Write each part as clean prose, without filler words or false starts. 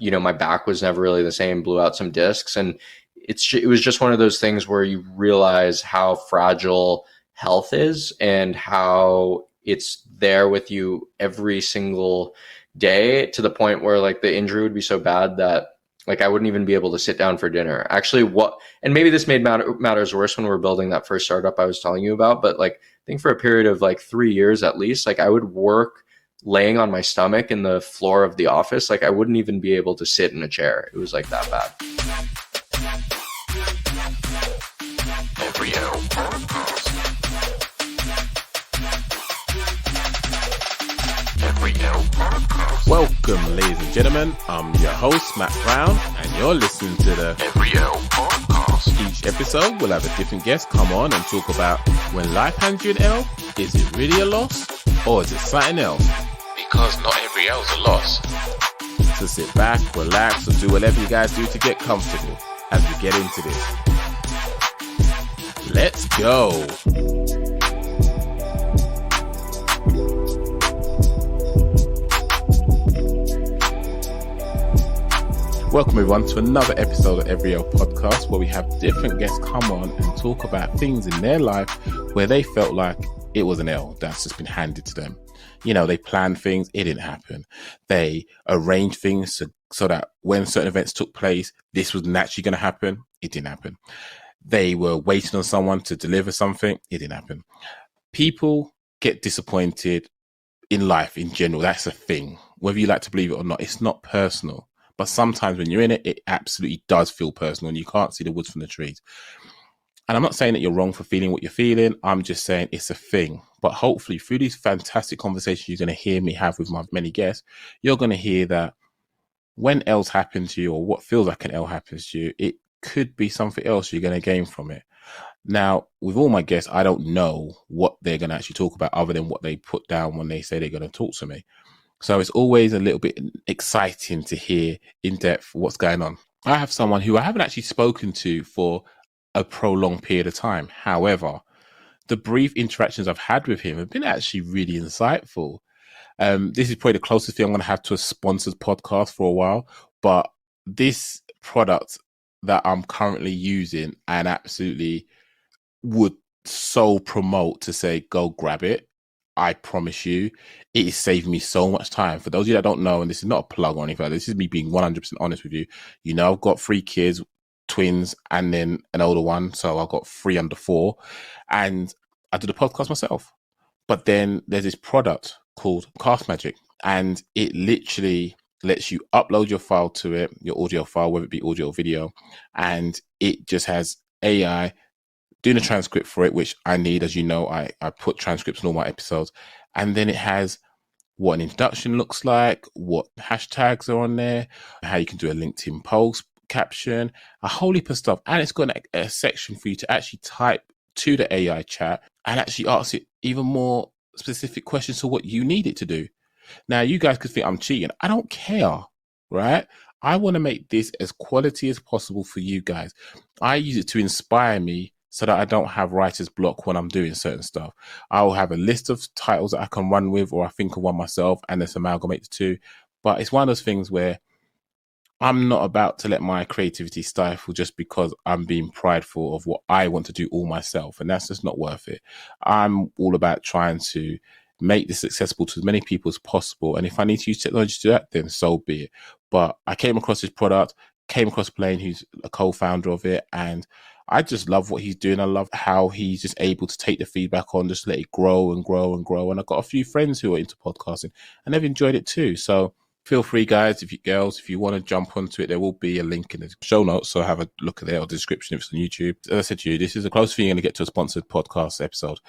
my back was never really the same, blew out some discs. And it was just one of those things where you realize how fragile health is and how it's there with you every single day, to the point where like the injury would be so bad that like I wouldn't even be able to sit down for dinner. Actually, and maybe this made matters worse when we were building that first startup I was telling you about, but like I think for a period of like 3 years at least, like I would work laying on my stomach in the floor of the office. Like I wouldn't even be able to sit in a chair. It was like that bad. Welcome, ladies and gentlemen. I'm your host, Matt Brown, and you're listening to the Every L Podcast. Each episode, we'll have a different guest come on and talk about when life hands you an L, is it really a loss or is it something else? Because not every L is a loss. So sit back, relax, or do whatever you guys do to get comfortable as we get into this. Let's go. Welcome everyone to another episode of Every L Podcast, where we have different guests come on and talk about things in their life where they felt like it was an L that's just been handed to them. You know, they planned things, it didn't happen. They arranged things so that when certain events took place, this was naturally going to happen, it didn't happen. They were waiting on someone to deliver something, it didn't happen. People get disappointed in life in general. That's a thing. Whether you like to believe it or not, it's not personal. But sometimes when you're in it, it absolutely does feel personal and you can't see the woods from the trees. And I'm not saying that you're wrong for feeling what you're feeling. I'm just saying it's a thing. But hopefully through these fantastic conversations you're going to hear me have with my many guests, you're going to hear that when L's happen to you, or what feels like an L happens to you, it could be something else you're going to gain from it. Now, with all my guests, I don't know what they're going to actually talk about other than what they put down when they say they're going to talk to me. So it's always a little bit exciting to hear in depth what's going on. I have someone who I haven't actually spoken to for a prolonged period of time. However, the brief interactions I've had with him have been actually really insightful. This is probably the closest thing I'm going to have to a sponsored podcast for a while. But this product that I'm currently using and absolutely would so promote to say, go grab it. I promise you, it is saving me so much time. For those of you that don't know, and this is not a plug or anything, this is me being 100% honest with you. You know, I've got 3 kids, twins, and then an older one. So I've got 3 under 4. And I do the podcast myself. But then there's this product called Castmagic. And it literally lets you upload your file to it, your audio file, whether it be audio or video. And it just has AI doing a transcript for it, which I need. As you know, I put transcripts in all my episodes. And then it has what an introduction looks like, what hashtags are on there, how you can do a LinkedIn post caption, a whole heap of stuff. And it's got a section for you to actually type to the AI chat and actually ask it even more specific questions to what you need it to do. Now, you guys could think I'm cheating. I don't care, right? I want to make this as quality as possible for you guys. I use it to inspire me so that I don't have writer's block when I'm doing certain stuff. I'll have a list of titles that I can run with, or I think of one myself and let's amalgamate the two. But it's one of those things where I'm not about to let my creativity stifle just because I'm being prideful of what I want to do all myself. And that's just not worth it. I'm all about trying to make this accessible to as many people as possible. And if I need to use technology to do that, then so be it. But I came across this product, came across Blaine, who's a co-founder of it, and I just love what he's doing. I love how he's just able to take the feedback on, just let it grow and grow and grow. And I've got a few friends who are into podcasting and they've enjoyed it too. So feel free, guys, if you want to jump onto it, there will be a link in the show notes. So have a look at it, or the description if it's on YouTube. As I said to you, this is the closest thing you're going to get to a sponsored podcast episode,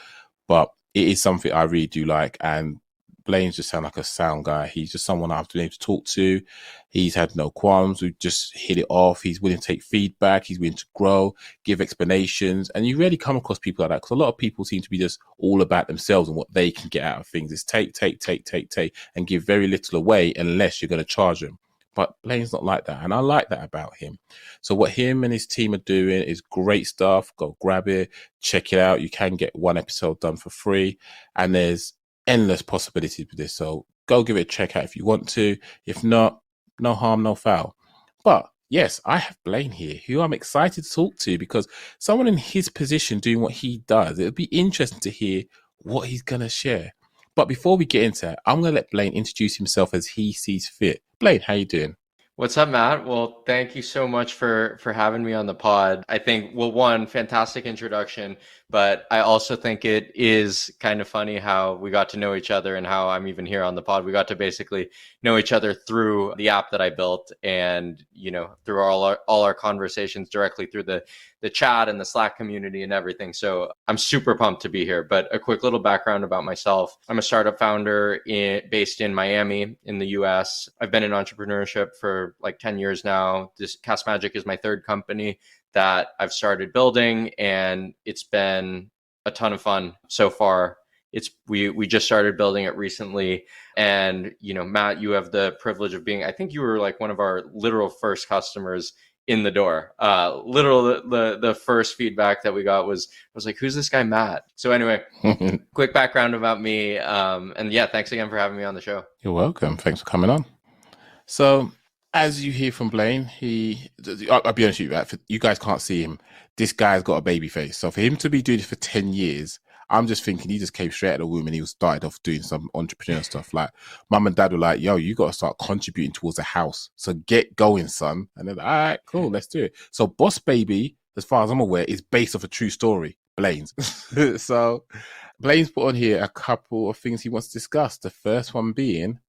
but it is something I really do like. And Blaine's just sound like a sound guy. He's just someone I've been able to talk to. He's had no qualms. We just hit it off. He's willing to take feedback. He's willing to grow, give explanations. And you rarely come across people like that, because a lot of people seem to be just all about themselves and what they can get out of things. It's take, and give very little away unless you're going to charge them. But Blaine's not like that. And I like that about him. So what him and his team are doing is great stuff. Go grab it. Check it out. You can get one episode done for free. And there's endless possibilities with this. So go give it a check out if you want to. If not, no harm, no foul. But yes, I have Blaine here, who I'm excited to talk to because someone in his position doing what he does, it would be interesting to hear what he's going to share. But before we get into it, I'm going to let Blaine introduce himself as he sees fit. Blaine, how you doing? What's up, Matt? Well, thank you so much for having me on the pod. I think, well, one, fantastic introduction, but I also think it is kind of funny how we got to know each other and how I'm even here on the pod. We got to basically know each other through the app that I built and, through all our conversations directly through the chat and the Slack community and everything. So I'm super pumped to be here. But a quick little background about myself. I'm a startup founder based in Miami in the US. I've been in entrepreneurship for like 10 years now. This Castmagic is my third company that I've started building, and it's been a ton of fun so far. We just started building it recently, and Matt, you have the privilege of being, I think you were like one of our literal first customers in the door. The first feedback that we got was like, who's this guy Matt? So anyway, quick background about me, and yeah, thanks again for having me on the show. You're welcome. Thanks for coming on. So, as you hear from Blaine, I'll be honest with you, right? You guys can't see him. This guy's got a baby face. So for him to be doing it for 10 years, I'm just thinking he just came straight out of the womb and he started off doing some entrepreneur stuff. Like mum and dad were like, yo, you got to start contributing towards a house. So get going, son. And they're like, all right, cool, let's do it. So Boss Baby, as far as I'm aware, is based off a true story, Blaine's. So Blaine's put on here a couple of things he wants to discuss. The first one being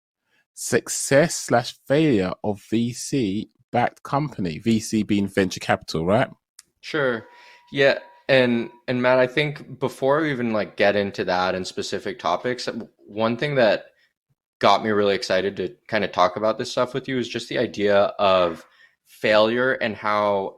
success/failure of VC-backed company. VC being venture capital, right? Sure. Yeah. And Matt, I think before we even like get into that and specific topics, one thing that got me really excited to kind of talk about this stuff with you is just the idea of failure and how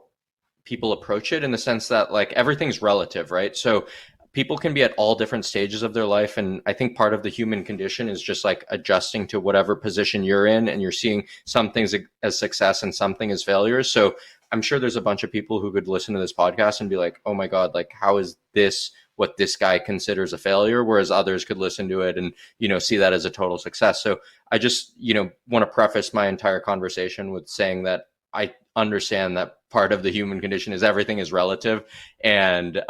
people approach it, in the sense that like everything's relative, right? So people can be at all different stages of their life. And I think part of the human condition is just like adjusting to whatever position you're in, and you're seeing some things as success and something as failure. So I'm sure there's a bunch of people who could listen to this podcast and be like, oh my God, like how is this what this guy considers a failure? Whereas others could listen to it and, see that as a total success. So I just, want to preface my entire conversation with saying that I understand that part of the human condition is everything is relative. And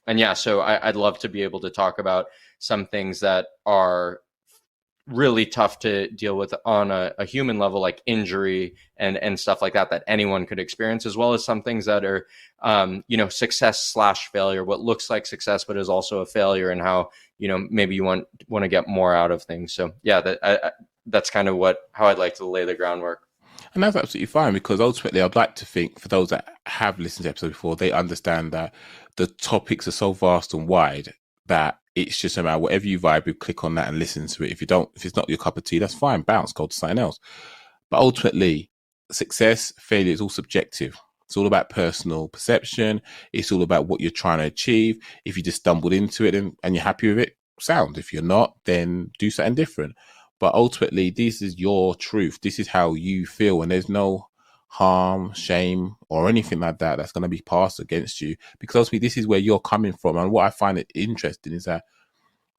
yeah, so I'd love to be able to talk about some things that are really tough to deal with on a human level, like injury and stuff like that anyone could experience, as well as some things that are, success/failure, what looks like success, but is also a failure, and how, maybe you want to get more out of things. So yeah, that's kind of how I'd like to lay the groundwork. And that's absolutely fine, because ultimately I'd like to think for those that have listened to episodes before, they understand that the topics are so vast and wide that it's just about whatever you vibe with, click on that and listen to it. If it's not your cup of tea, that's fine. Bounce, go to something else. But ultimately, success, failure is all subjective. It's all about personal perception. It's all about what you're trying to achieve. If you just stumbled into it and you're happy with it, sound. If you're not, then do something different. But ultimately, this is your truth. This is how you feel. And there's no harm, shame, or anything like that that's going to be passed against you. Because ultimately, this is where you're coming from. And what I find it interesting is that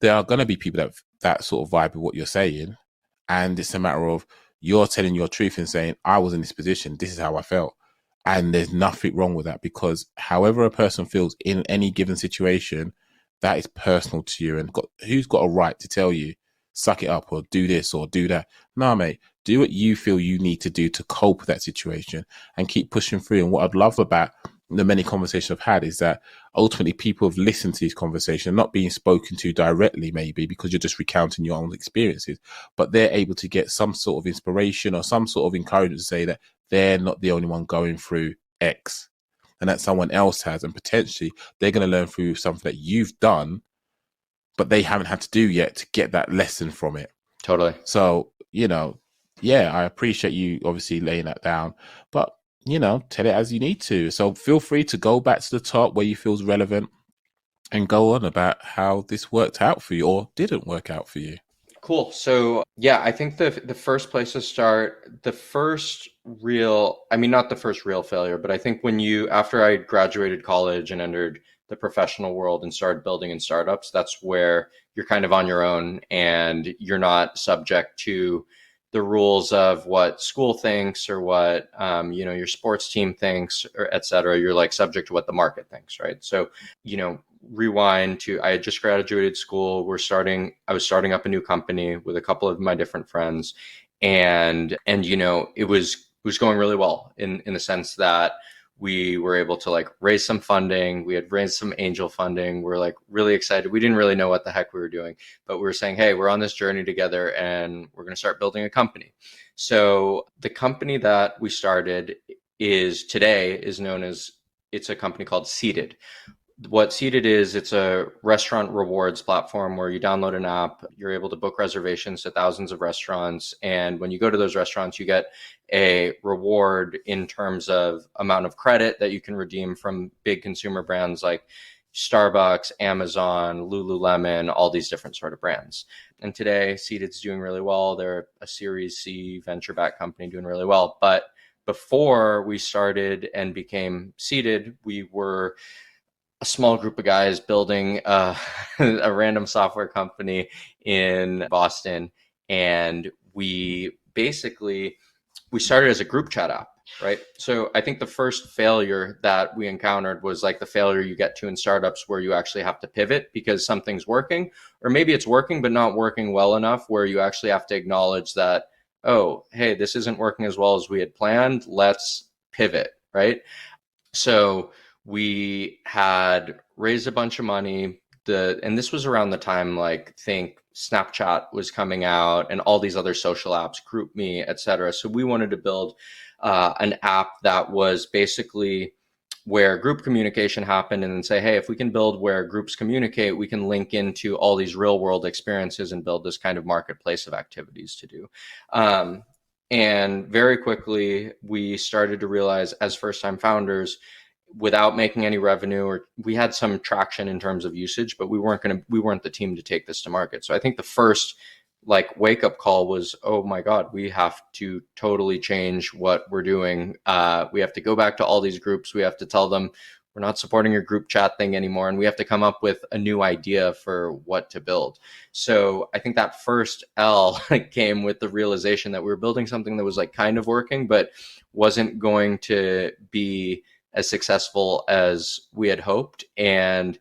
there are going to be people that sort of vibe with what you're saying. And it's a matter of you're telling your truth and saying, I was in this position. This is how I felt. And there's nothing wrong with that, because however a person feels in any given situation, that is personal to you. And who's got a right to tell you, suck it up or do this or do that? Nah, mate, do what you feel you need to do to cope with that situation and keep pushing through. And what I'd love about the many conversations I've had is that ultimately people have listened to these conversations, not being spoken to directly, maybe because you're just recounting your own experiences, but they're able to get some sort of inspiration or some sort of encouragement to say that they're not the only one going through X, and that someone else has, and potentially they're going to learn through something that you've done, but they haven't had to do yet to get that lesson from it. Totally. So, yeah, I appreciate you obviously laying that down, but, tell it as you need to. So feel free to go back to the top where you feel relevant and go on about how this worked out for you or didn't work out for you. Cool. So yeah, I think the first place to start, not the first real failure, but I think after I graduated college and entered the professional world and started building in startups, that's where you're kind of on your own and you're not subject to the rules of what school thinks or what, your sports team thinks, or et cetera. You're like subject to what the market thinks, right? So, rewind to, I had just graduated school. I was starting up a new company with a couple of my different friends, and it was going really well in the sense that we were able to like raise some funding. We had raised some angel funding. We're like really excited. We didn't really know what the heck we were doing, but we were saying, hey, we're on this journey together and we're going to start building a company. So the company that we started is known as, it's a company called Seated. What Seated is, it's a restaurant rewards platform where you download an app, you're able to book reservations to thousands of restaurants. And when you go to those restaurants, you get a reward in terms of amount of credit that you can redeem from big consumer brands like Starbucks, Amazon, Lululemon, all these different sort of brands. And today, Seated's doing really well. They're a Series C venture-backed company doing really well. But before we started and became Seated, we were a small group of guys building a random software company in Boston. And we started as a group chat app, right? So I think the first failure that we encountered was like the failure you get to in startups where you actually have to pivot because something's working, or maybe it's working, but not working well enough, where you actually have to acknowledge that, oh, hey, this isn't working as well as we had planned. Let's pivot, right? So we had raised a bunch of money. And this was around the time, like, think Snapchat was coming out and all these other social apps, GroupMe, et cetera. So we wanted to build an app that was basically where group communication happened, and then say, hey, if we can build where groups communicate, we can link into all these real world experiences and build this kind of marketplace of activities to do. And very quickly, we started to realize as first time founders, without making any revenue, or we had some traction in terms of usage, but we weren't the team to take this to market. So I think the first like wake up call was, oh my God, we have to totally change what we're doing. We have to go back to all these groups. We have to tell them we're not supporting your group chat thing anymore. And we have to come up with a new idea for what to build. So I think that first L came with the realization that we were building something that was like kind of working, but wasn't going to be as successful as we had hoped. And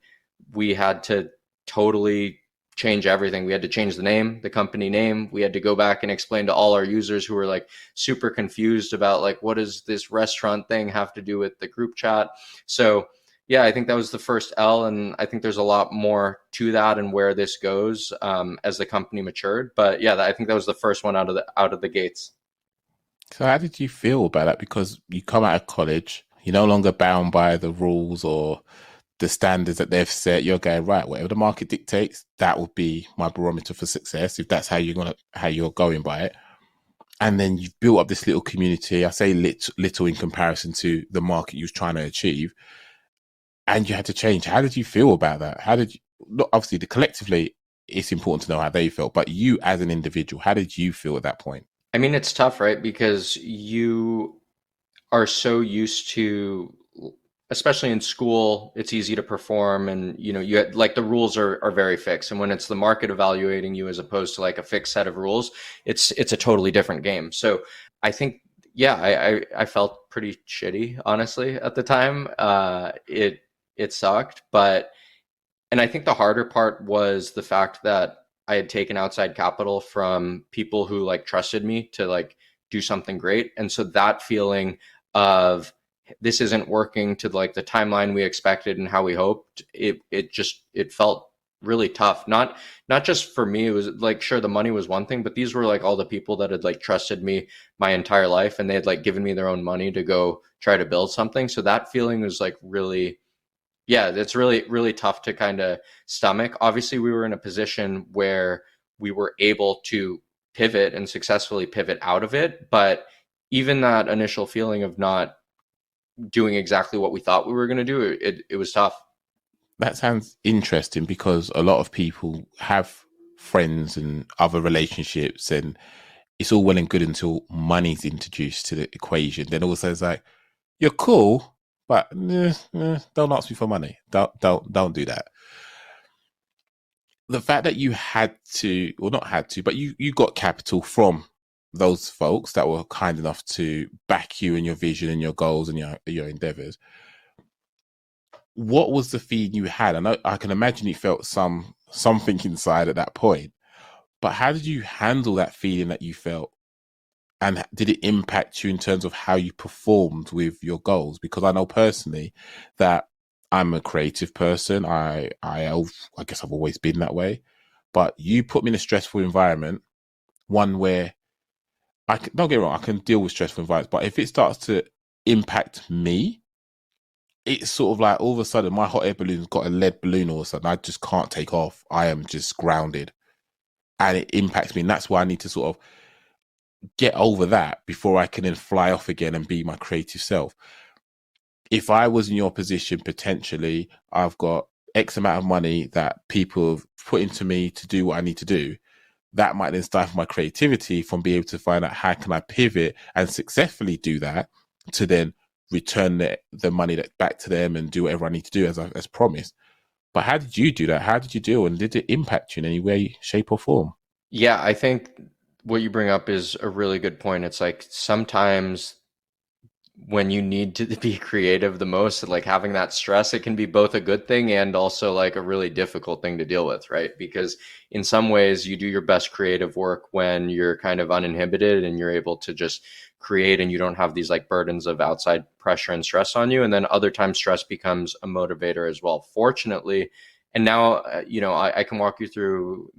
we had to totally change everything. We had to change the company name. We had to go back and explain to all our users who were like super confused about like, what does this restaurant thing have to do with the group chat? So yeah, I think that was the first L. And I think there's a lot more to that and where this goes as the company matured. But yeah, I think that was the first one out of the gates. So how did you feel about that? Because you come out of college, you're no longer bound by the rules or the standards that they've set. You're going, right, whatever the market dictates, that would be my barometer for success, if that's how you're going by it. And then you've built up this little community. I say little in comparison to the market you was trying to achieve. And you had to change. How did you feel about that? Obviously, collectively, it's important to know how they felt, but you as an individual, how did you feel at that point? I mean, it's tough, right? Because you are so used to, especially in school, it's easy to perform, and you like the rules are very fixed. And when it's the market evaluating you as opposed to like a fixed set of rules, it's a totally different game. So I think, yeah, I felt pretty shitty, honestly, at the time. It sucked, and I think the harder part was the fact that I had taken outside capital from people who like trusted me to like do something great. And so that feeling of this isn't working to like the timeline we expected and how we hoped, it felt really tough. Not just for me. It was like, sure, the money was one thing, but these were like all the people that had like trusted me my entire life, and they had like given me their own money to go try to build something. So that feeling was like really, yeah, it's really, really tough to kind of stomach. Obviously, we were in a position where we were able to pivot and successfully pivot out of it. But even that initial feeling of not doing exactly what we thought we were going to do, it was tough. That sounds interesting, because a lot of people have friends and other relationships, and it's all well and good until money's introduced to the equation. Then also it's like, you're cool, but don't ask me for money. Don't do that. The fact that you had to, or not had to, but you got capital from those folks that were kind enough to back you in your vision and your goals and your endeavors, what was the feeling you had? I can imagine you felt something inside at that point, but how did you handle that feeling that you felt? And did it impact you in terms of how you performed with your goals? Because I know personally that I'm a creative person. I guess I've always been that way. But you put me in a stressful environment, one where don't get me wrong, I can deal with stressful environments, but if it starts to impact me, it's sort of like all of a sudden my hot air balloon's got a lead balloon all of a sudden. I just can't take off. I am just grounded. And it impacts me. And that's why I need to sort of get over that before I can then fly off again and be my creative self. If I was in your position, potentially, I've got X amount of money that people have put into me to do what I need to do. That might then stifle my creativity from being able to find out how can I pivot and successfully do that to then return the money back to them and do whatever I need to do as promised. But how did you do that? How did you deal? And did it impact you in any way, shape or form? Yeah, I think what you bring up is a really good point. It's like sometimes when you need to be creative the most, like having that stress, it can be both a good thing and also like a really difficult thing to deal with, right? Because in some ways you do your best creative work when you're kind of uninhibited and you're able to just create and you don't have these like burdens of outside pressure and stress on you. And then other times stress becomes a motivator as well. Fortunately, and now, I can walk you through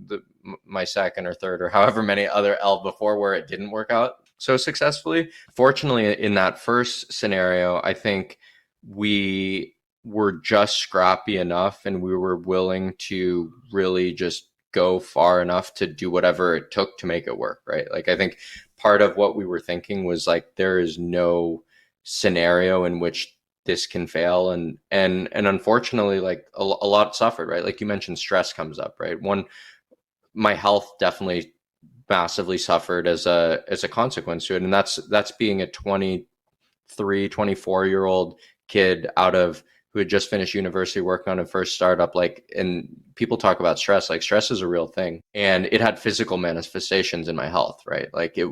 my second or third or however many other L before where it didn't work out so successfully. Fortunately, in that first scenario, I think we were just scrappy enough and we were willing to really just go far enough to do whatever it took to make it work, right? Like, I think part of what we were thinking was like, there is no scenario in which this can fail. And unfortunately, like a lot suffered, right? Like you mentioned, stress comes up, right? My health definitely massively suffered as a consequence to it. And that's being a 23, 24-year-old kid who had just finished university working on a first startup. Like, and people talk about stress, like stress is a real thing. And it had physical manifestations in my health, right? Like it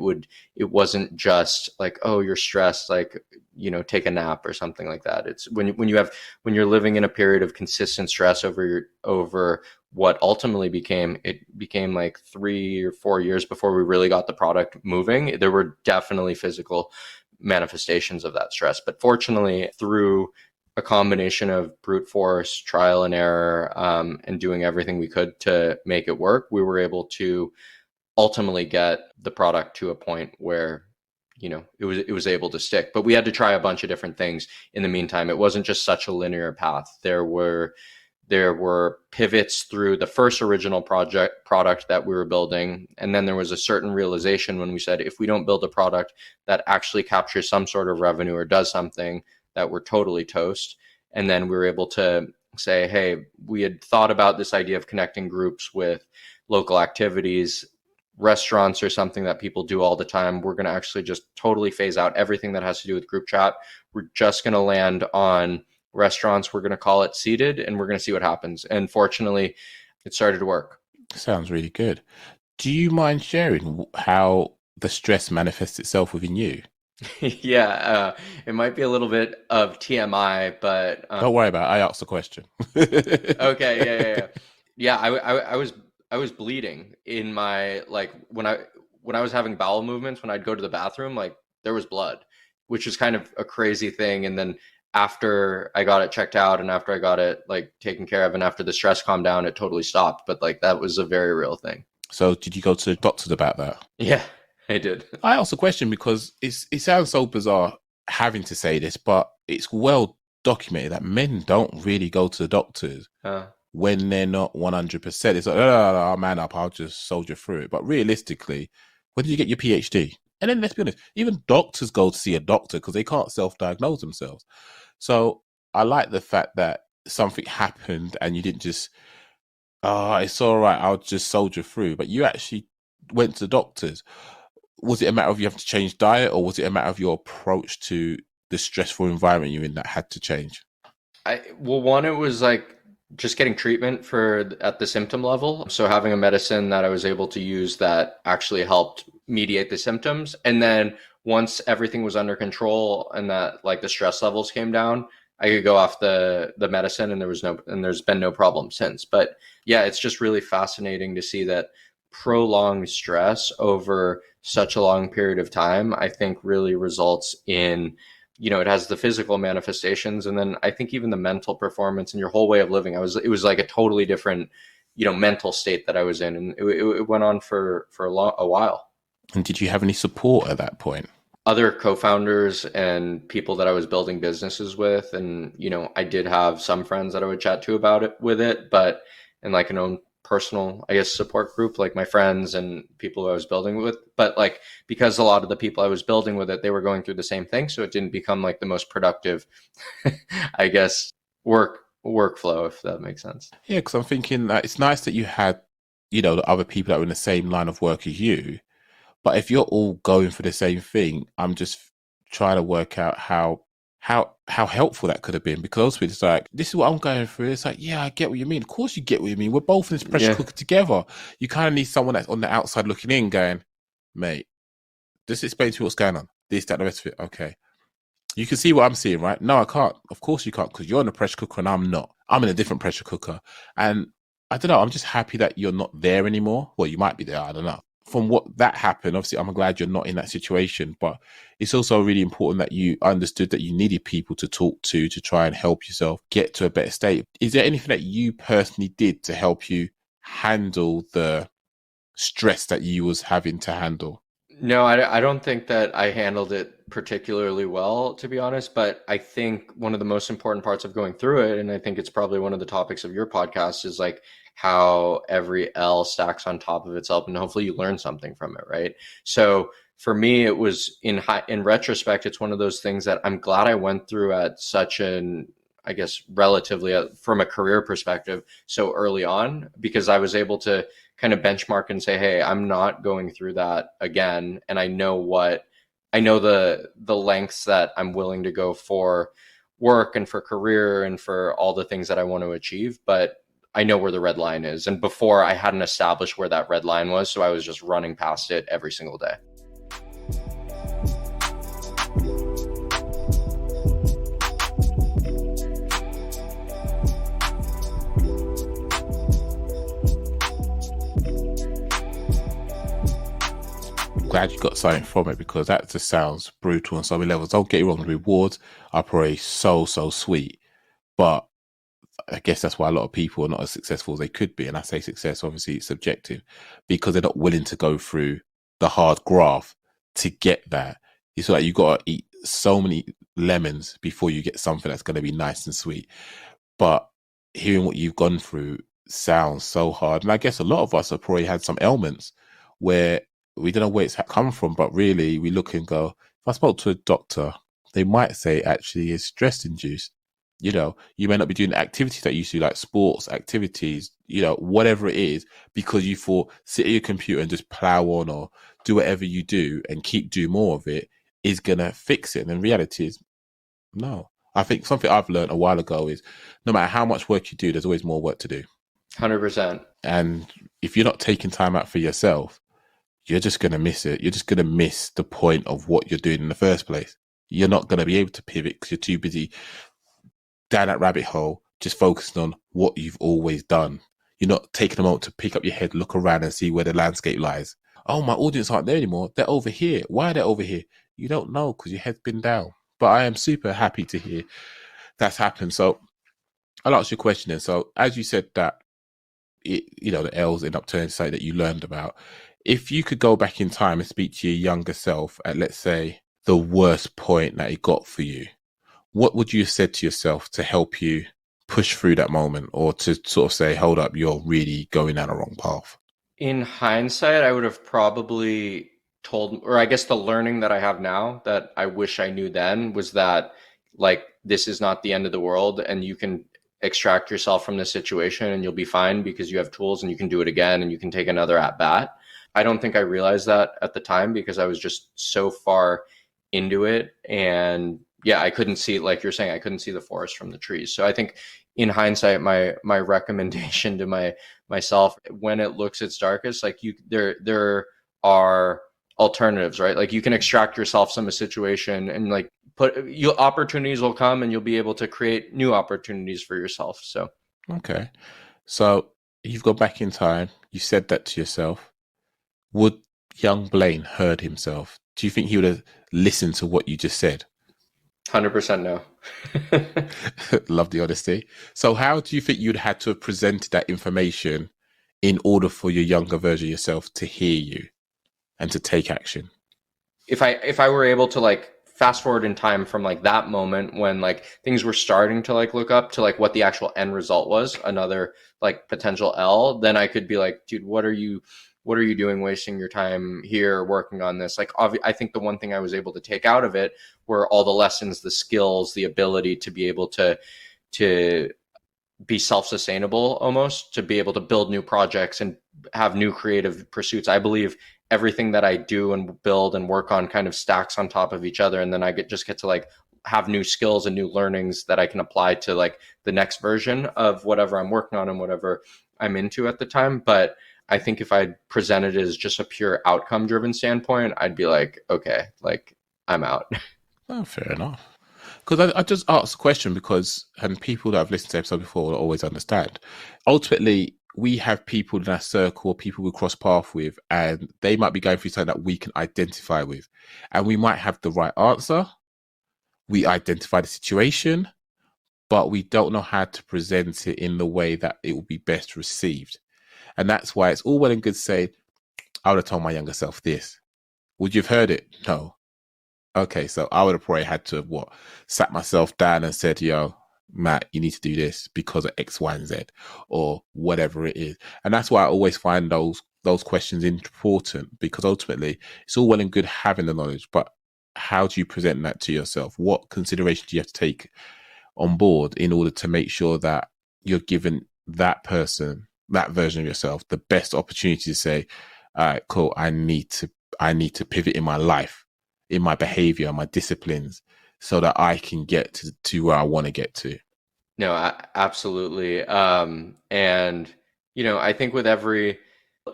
wasn't just like, oh, you're stressed, like, take a nap or something like that. It's when you're living in a period of consistent stress over what ultimately became like 3 or 4 years before we really got the product moving. There were definitely physical manifestations of that stress. But fortunately, through a combination of brute force, trial and error, and doing everything we could to make it work, we were able to ultimately get the product to a point where it was able to stick. But we had to try a bunch of different things in the meantime. It wasn't just such a linear path. There were pivots through the first original product that we were building. And then there was a certain realization when we said, if we don't build a product that actually captures some sort of revenue or does something, that we're totally toast. And then we were able to say, hey, we had thought about this idea of connecting groups with local activities. Restaurants are something that people do all the time. We're going to actually just totally phase out everything that has to do with group chat. We're just going to land on restaurants. We're going to call it seated and we're going to see what happens. And fortunately, it started to work. Sounds really good. Do you mind sharing how the stress manifests itself within you? Yeah, it might be a little bit of TMI, but don't worry about it. I asked the question. Okay, yeah. Yeah, I was bleeding in my, like, when I was having bowel movements, when I'd go to the bathroom, like there was blood, which is kind of a crazy thing. And then after I got it checked out and after I got it like taken care of and after the stress calmed down, it totally stopped. But like that was a very real thing. So did you go to the doctors about that? Yeah, I did. I asked a question because it sounds so bizarre having to say this, but it's well documented that men don't really go to the doctors when they're not 100%. It's like, oh, man up, I'll just soldier through it. But realistically, when did you get your PhD? And then let's be honest, even doctors go to see a doctor because they can't self-diagnose themselves. So I like the fact that something happened and you didn't just, it's all right, I'll just soldier through. But you actually went to the doctors. Was it a matter of you have to change diet or was it a matter of your approach to the stressful environment you're in that had to change? Well, one, it was like just getting treatment for at the symptom level. So having a medicine that I was able to use that actually helped mediate the symptoms. And then once everything was under control and that like the stress levels came down, I could go off the medicine and there's been no problem since. But yeah, it's just really fascinating to see that prolonged stress over such a long period of time, I think really results in, it has the physical manifestations, and then I think even the mental performance and your whole way of living. It was like a totally different, mental state that I was in, and it went on for a while. And did you have any support at that point? Other co-founders and people that I was building businesses with, and I did have some friends that I would chat to about it with it, but in like an own personal, I guess, support group, like my friends and people who I was building with. But like, because a lot of the people I was building with it, they were going through the same thing. So it didn't become like the most productive, I guess, workflow, if that makes sense. Yeah, because I'm thinking that it's nice that you had, the other people that were in the same line of work as you. But if you're all going for the same thing, I'm just trying to work out how helpful that could have been, because it's like, this is what I'm going through. It's like, yeah, I get what you mean. Of course you get what you mean. We're both in this pressure cooker together. You kind of need someone that's on the outside looking in going, mate, just explain to me what's going on. This, that, the rest of it. Okay. You can see what I'm seeing, right? No, I can't. Of course you can't, because you're in a pressure cooker and I'm not. I'm in a different pressure cooker. And I don't know, I'm just happy that you're not there anymore. Well, you might be there, I don't know. From what that happened, obviously, I'm glad you're not in that situation, but it's also really important that you understood that you needed people to talk to try and help yourself get to a better state. Is there anything that you personally did to help you handle the stress that you was having to handle? No, I don't think that I handled it particularly well, to be honest. But I think one of the most important parts of going through it, and I think it's probably one of the topics of your podcast, is like how every L stacks on top of itself, and hopefully you learn something from it, right? So for me, it was in retrospect, it's one of those things that I'm glad I went through at such an, I guess, relatively from a career perspective so early on, because I was able to kind of benchmark and say, hey, I'm not going through that again. And I know the lengths that I'm willing to go for work and for career and for all the things that I want to achieve. But I know where the red line is. And before, I hadn't established where that red line was. So I was just running past it every single day. Glad you got something from it, because that just sounds brutal on so many levels. Don't get you wrong, the rewards are probably so sweet, but I guess that's why a lot of people are not as successful as they could be. And I say success, obviously it's subjective, because they're not willing to go through the hard graft to get that. It's like you got to eat so many lemons before you get something that's going to be nice and sweet. But hearing what you've gone through sounds so hard. And I guess a lot of us have probably had some ailments where we don't know where it's come from, but really we look and go, if I spoke to a doctor, they might say actually it's stress induced. You may not be doing activities that you used to, like sports activities, whatever it is, because you thought sit at your computer and just plow on or do whatever you do and keep doing more of it is going to fix it. And the reality is, no. I think something I've learned a while ago is no matter how much work you do, there's always more work to do. 100%. And if you're not taking time out for yourself, you're just going to miss it. You're just going to miss the point of what you're doing in the first place. You're not going to be able to pivot because you're too busy down that rabbit hole, just focusing on what you've always done. You're not taking a moment to pick up your head, look around and see where the landscape lies. Oh, my audience aren't there anymore. They're over here. Why are they over here? You don't know because your head's been down. But I am super happy to hear that's happened. So I'll ask you a question then. So as you said that, the L's end up turning to say that you learned about, if you could go back in time and speak to your younger self at, let's say, the worst point that it got for you, what would you have said to yourself to help you push through that moment, or to sort of say, hold up, you're really going down a wrong path? In hindsight, I would have probably told, or I guess the learning that I have now that I wish I knew then was that, like, this is not the end of the world and you can extract yourself from this situation and you'll be fine because you have tools and you can do it again and you can take another at bat. I don't think I realized that at the time because I was just so far into it and yeah, I couldn't see, like you're saying, I couldn't see the forest from the trees. So I think in hindsight, my recommendation to myself, when it looks its darkest, like there are alternatives, right? Like you can extract yourself from a situation and like opportunities will come and you'll be able to create new opportunities for yourself. So Okay. So you've gone back in time. You said that to yourself. Would young Blaine heard himself? Do you think he would have listened to what you just said? 100% no. Love the honesty. So how do you think you'd had to have presented that information in order for your younger version of yourself to hear you and to take action? If I were able to like fast forward in time from like that moment when like things were starting to like look up to like what the actual end result was, another like potential L, then I could be like, dude, what are you doing wasting your time here working on this? Like, I think the one thing I was able to take out of it were all the lessons, the skills, the ability to be able to be self-sustainable, almost, to be able to build new projects and have new creative pursuits. I believe everything that I do and build and work on kind of stacks on top of each other. And then I just get to like have new skills and new learnings that I can apply to like the next version of whatever I'm working on and whatever I'm into at the time. But I think if I presented it as just a pure outcome driven standpoint, I'd be like, okay, like I'm out. Oh, fair enough. Because I just asked the question because, and people that have listened to the episode before will always understand. Ultimately, we have people in our circle, people we cross paths with, and they might be going through something that we can identify with. And we might have the right answer. We identify the situation, but we don't know how to present it in the way that it will be best received. And that's why it's all well and good saying, I would have told my younger self this. Would you have heard it? No. Okay, so I would have probably had to have sat myself down and said, yo, Matt, you need to do this because of X, Y, and Z, or whatever it is. And that's why I always find those questions important, because ultimately it's all well and good having the knowledge, but how do you present that to yourself? What consideration do you have to take on board in order to make sure that you're giving that person, that version of yourself, the best opportunity to say, all right, cool, I need to pivot in my life, in my behavior, my disciplines, so that I can get to where I want to get to. No, absolutely. And I think with every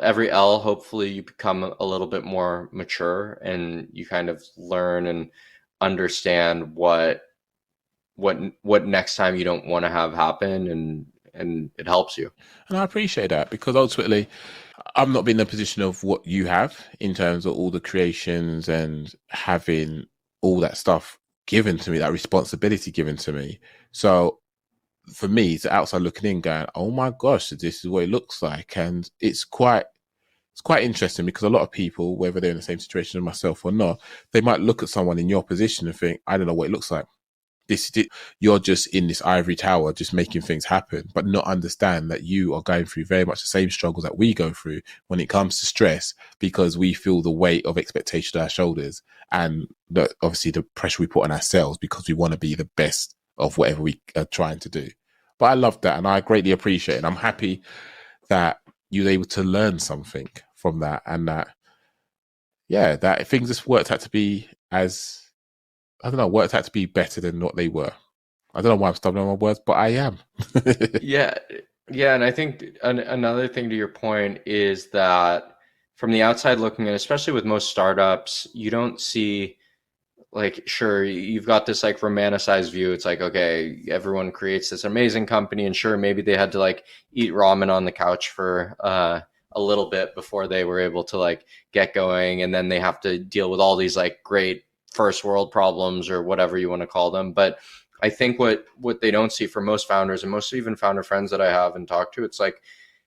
L, hopefully you become a little bit more mature and you kind of learn and understand what next time you don't want to have happen, and it helps you. And I appreciate that, because ultimately I'm not in the position of what you have in terms of all the creations and having all that stuff given to me, that responsibility given to me. So for me, it's outside looking in going, oh my gosh, this is what it looks like. And it's quite interesting, because a lot of people, whether they're in the same situation as myself or not, they might look at someone in your position and think, I don't know what it looks like. You're just in this ivory tower, just making things happen, but not understand that you are going through very much the same struggles that we go through when it comes to stress, because we feel the weight of expectation on our shoulders, and obviously the pressure we put on ourselves because we want to be the best of whatever we are trying to do. But I love that, and I greatly appreciate it. And I'm happy that you were able to learn something from that, and that things just worked out to be worked out to be better than what they were. I don't know why I'm stumbling on my words, but I am. Yeah, yeah, and I think another thing to your point is that from the outside looking in, especially with most startups, you don't see, like, sure, you've got this like romanticized view. It's like, okay, everyone creates this amazing company, and sure, maybe they had to like eat ramen on the couch for a little bit before they were able to like get going, and then they have to deal with all these like great first world problems or whatever you want to call them. But I think what they don't see for most founders, and most even founder friends that I have and talk to, it's like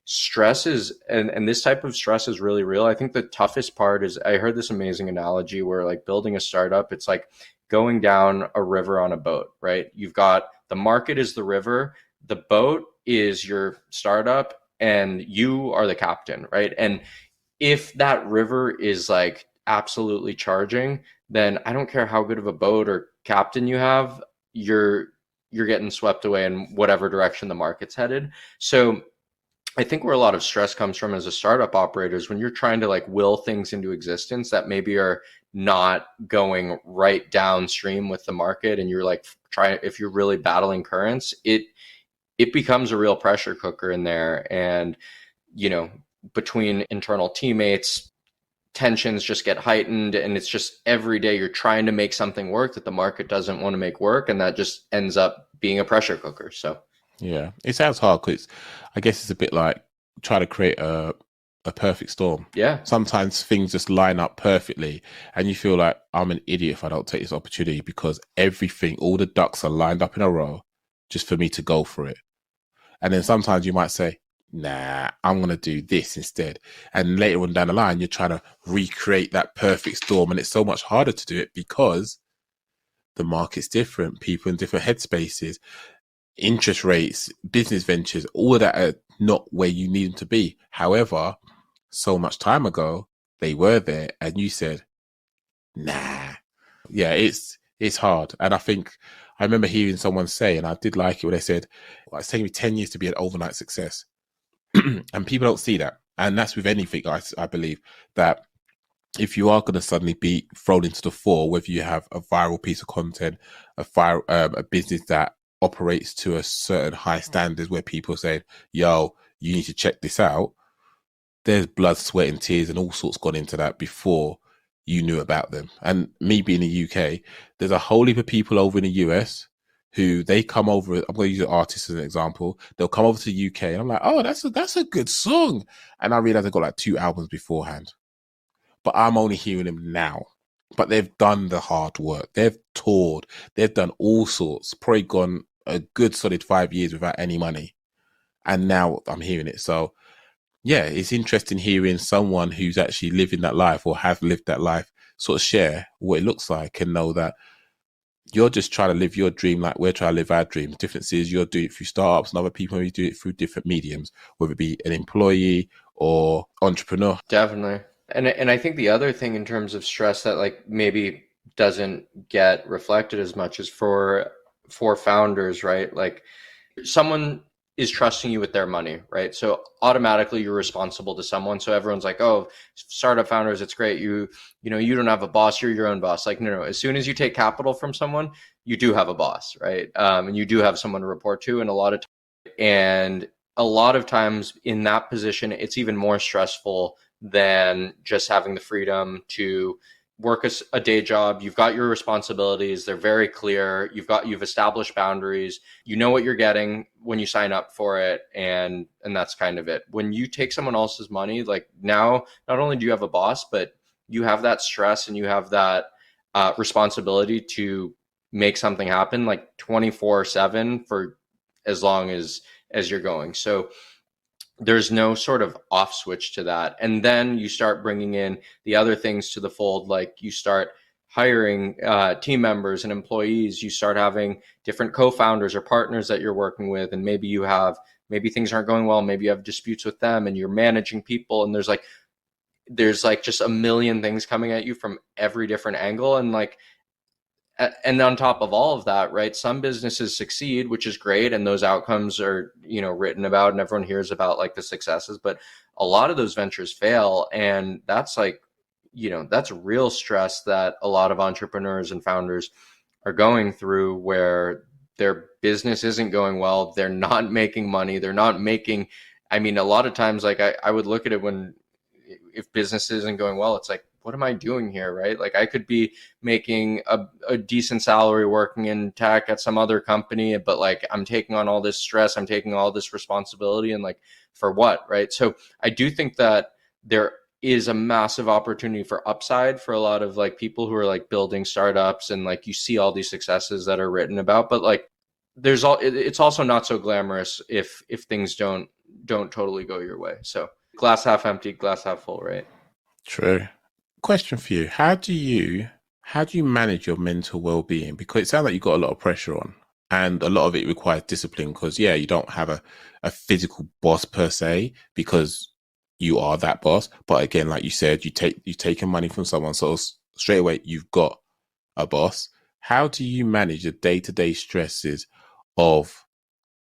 stress is, and this type of stress is really real. I think the toughest part is, I heard this amazing analogy where like building a startup, it's like going down a river on a boat, right? You've got the market is the river, the boat is your startup, and you are the captain, right? And if that river is like absolutely charging, then I don't care how good of a boat or captain you have, you're getting swept away in whatever direction the market's headed. So I think where a lot of stress comes from as a startup operator is when you're trying to like will things into existence that maybe are not going right downstream with the market, and you're like trying, if you're really battling currents, it becomes a real pressure cooker in there. And you know, between internal teammates, tensions just get heightened, and it's just every day you're trying to make something work that the market doesn't want to make work, and that just ends up being a pressure cooker. So Yeah, it sounds hard because I guess it's a bit like trying to create a perfect storm. yeah, Sometimes things just line up perfectly, and you feel like I'm an idiot if I don't take this opportunity because everything, all the ducks are lined up in a row just for me to go for it. And then sometimes you might say, nah, I'm going to do this instead. And later on down the line, you're trying to recreate that perfect storm. And it's so much harder to do it because the market's different, people in different headspaces, interest rates, business ventures, all of that are not where you need them to be. However, so much time ago, they were there and you said, nah. Yeah, it's hard. And I think I remember hearing someone say, and I did like it when they said, well, it's taking me 10 years to be an overnight success. And people don't see that. And that's with anything, I believe, that if you are going to suddenly be thrown into the fore, whether you have a viral piece of content, a business that operates to a certain high standards where people say, yo, you need to check this out. There's blood, sweat and tears and all sorts gone into that before you knew about them. And me being in the UK, there's a whole heap of people over in the US who they come over. I'm going to use an artist as an example. They'll come over to the UK and I'm like, oh, that's a good song. And I realized I got like 2 albums beforehand, but I'm only hearing them now. But they've done the hard work. They've toured. They've done all sorts. Probably gone a good solid 5 years without any money. And now I'm hearing it. So yeah, it's interesting hearing someone who's actually living that life or have lived that life sort of share what it looks like and know that you're just trying to live your dream like we're trying to live our dream. The difference is you're doing it through startups and other people maybe do it through different mediums, whether it be an employee or entrepreneur. definitely. And I think the other thing in terms of stress that like maybe doesn't get reflected as much is for founders, right? Like someone is trusting you with their money, right? So automatically you're responsible to someone. So everyone's like, oh, startup founders, it's great. You know, you don't have a boss, you're your own boss. Like, no. As soon as you take capital from someone, you do have a boss, right? And you do have someone to report to, and a lot of times in that position, it's even more stressful than just having the freedom to work a day job. You've got your responsibilities. They're very clear. You've established boundaries. You know what you're getting when you sign up for it. And that's kind of it. When you take someone else's money, like now, not only do you have a boss, but you have that stress and you have that responsibility to make something happen like 24/7 for as long as you're going. So there's no sort of off switch to that. And then you start bringing in the other things to the fold, like you start hiring team members and employees. You start having different co-founders or partners that you're working with, and maybe things aren't going well. Maybe you have disputes with them, and you're managing people. And there's like just a million things coming at you from every different angle. And on top of all of that, right, some businesses succeed, which is great, and those outcomes are, written about and everyone hears about like the successes, but a lot of those ventures fail, and that's like, that's real stress that a lot of entrepreneurs and founders are going through, where their business isn't going well, they're not making money, they're not making, I mean, a lot of times, like I would look at it if business isn't going well, it's like, what am I doing here, right? Like I could be making a decent salary working in tech at some other company, but like I'm taking on all this stress, I'm taking all this responsibility, and like for what, right? So I do think that there is a massive opportunity for upside for a lot of like people who are like building startups, and like you see all these successes that are written about, but like it's also not so glamorous if things don't totally go your way. So glass half empty, glass half full, right? True. Question for you. How do you manage your mental well-being? Because it sounds like you've got a lot of pressure on, and a lot of it requires discipline, because yeah, you don't have a physical boss per se because you are that boss. But again, like you said, you've taken money from someone, so straight away you've got a boss. How do you manage the day-to-day stresses of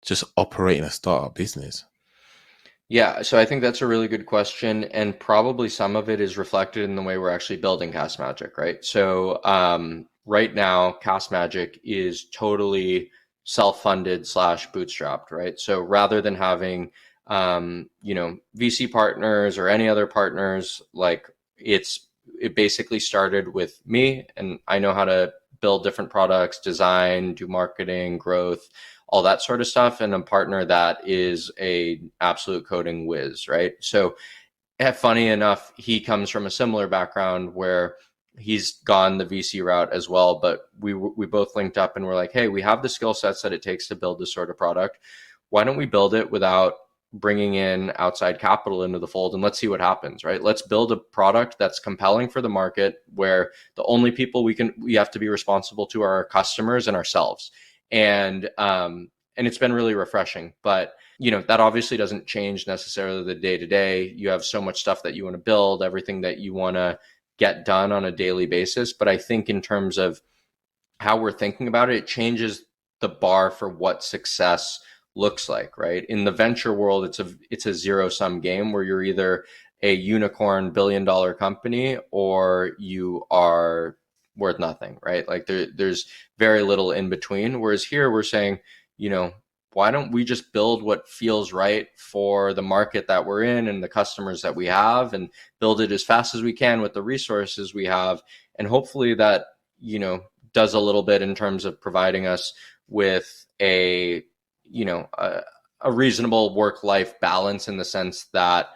just operating a startup business? Yeah, so I think that's a really good question, and probably some of it is reflected in the way we're actually building Castmagic, right? So right now, Castmagic is totally self-funded slash bootstrapped, right? So rather than having VC partners or any other partners, like it basically started with me, and I know how to build different products, design, do marketing, growth, all that sort of stuff, and a partner that is a absolute coding whiz, right? So funny enough, he comes from a similar background where he's gone the VC route as well, but we both linked up and we're like, hey, we have the skill sets that it takes to build this sort of product. Why don't we build it without bringing in outside capital into the fold, and let's see what happens, right? Let's build a product that's compelling for the market, where the only people we have to be responsible to are our customers and ourselves. And it's been really refreshing. But that obviously doesn't change necessarily the day to day. You have so much stuff that you want to build, everything that you want to get done on a daily basis. But I think in terms of how we're thinking about it, it changes the bar for what success looks like, right? In the venture world, it's a zero sum game where you're either a unicorn $1 billion company or you are worth nothing, right? Like there's very little in between. Whereas here we're saying, you know, why don't we just build what feels right for the market that we're in and the customers that we have, and build it as fast as we can with the resources we have. And hopefully that, does a little bit in terms of providing us with a reasonable work-life balance, in the sense that,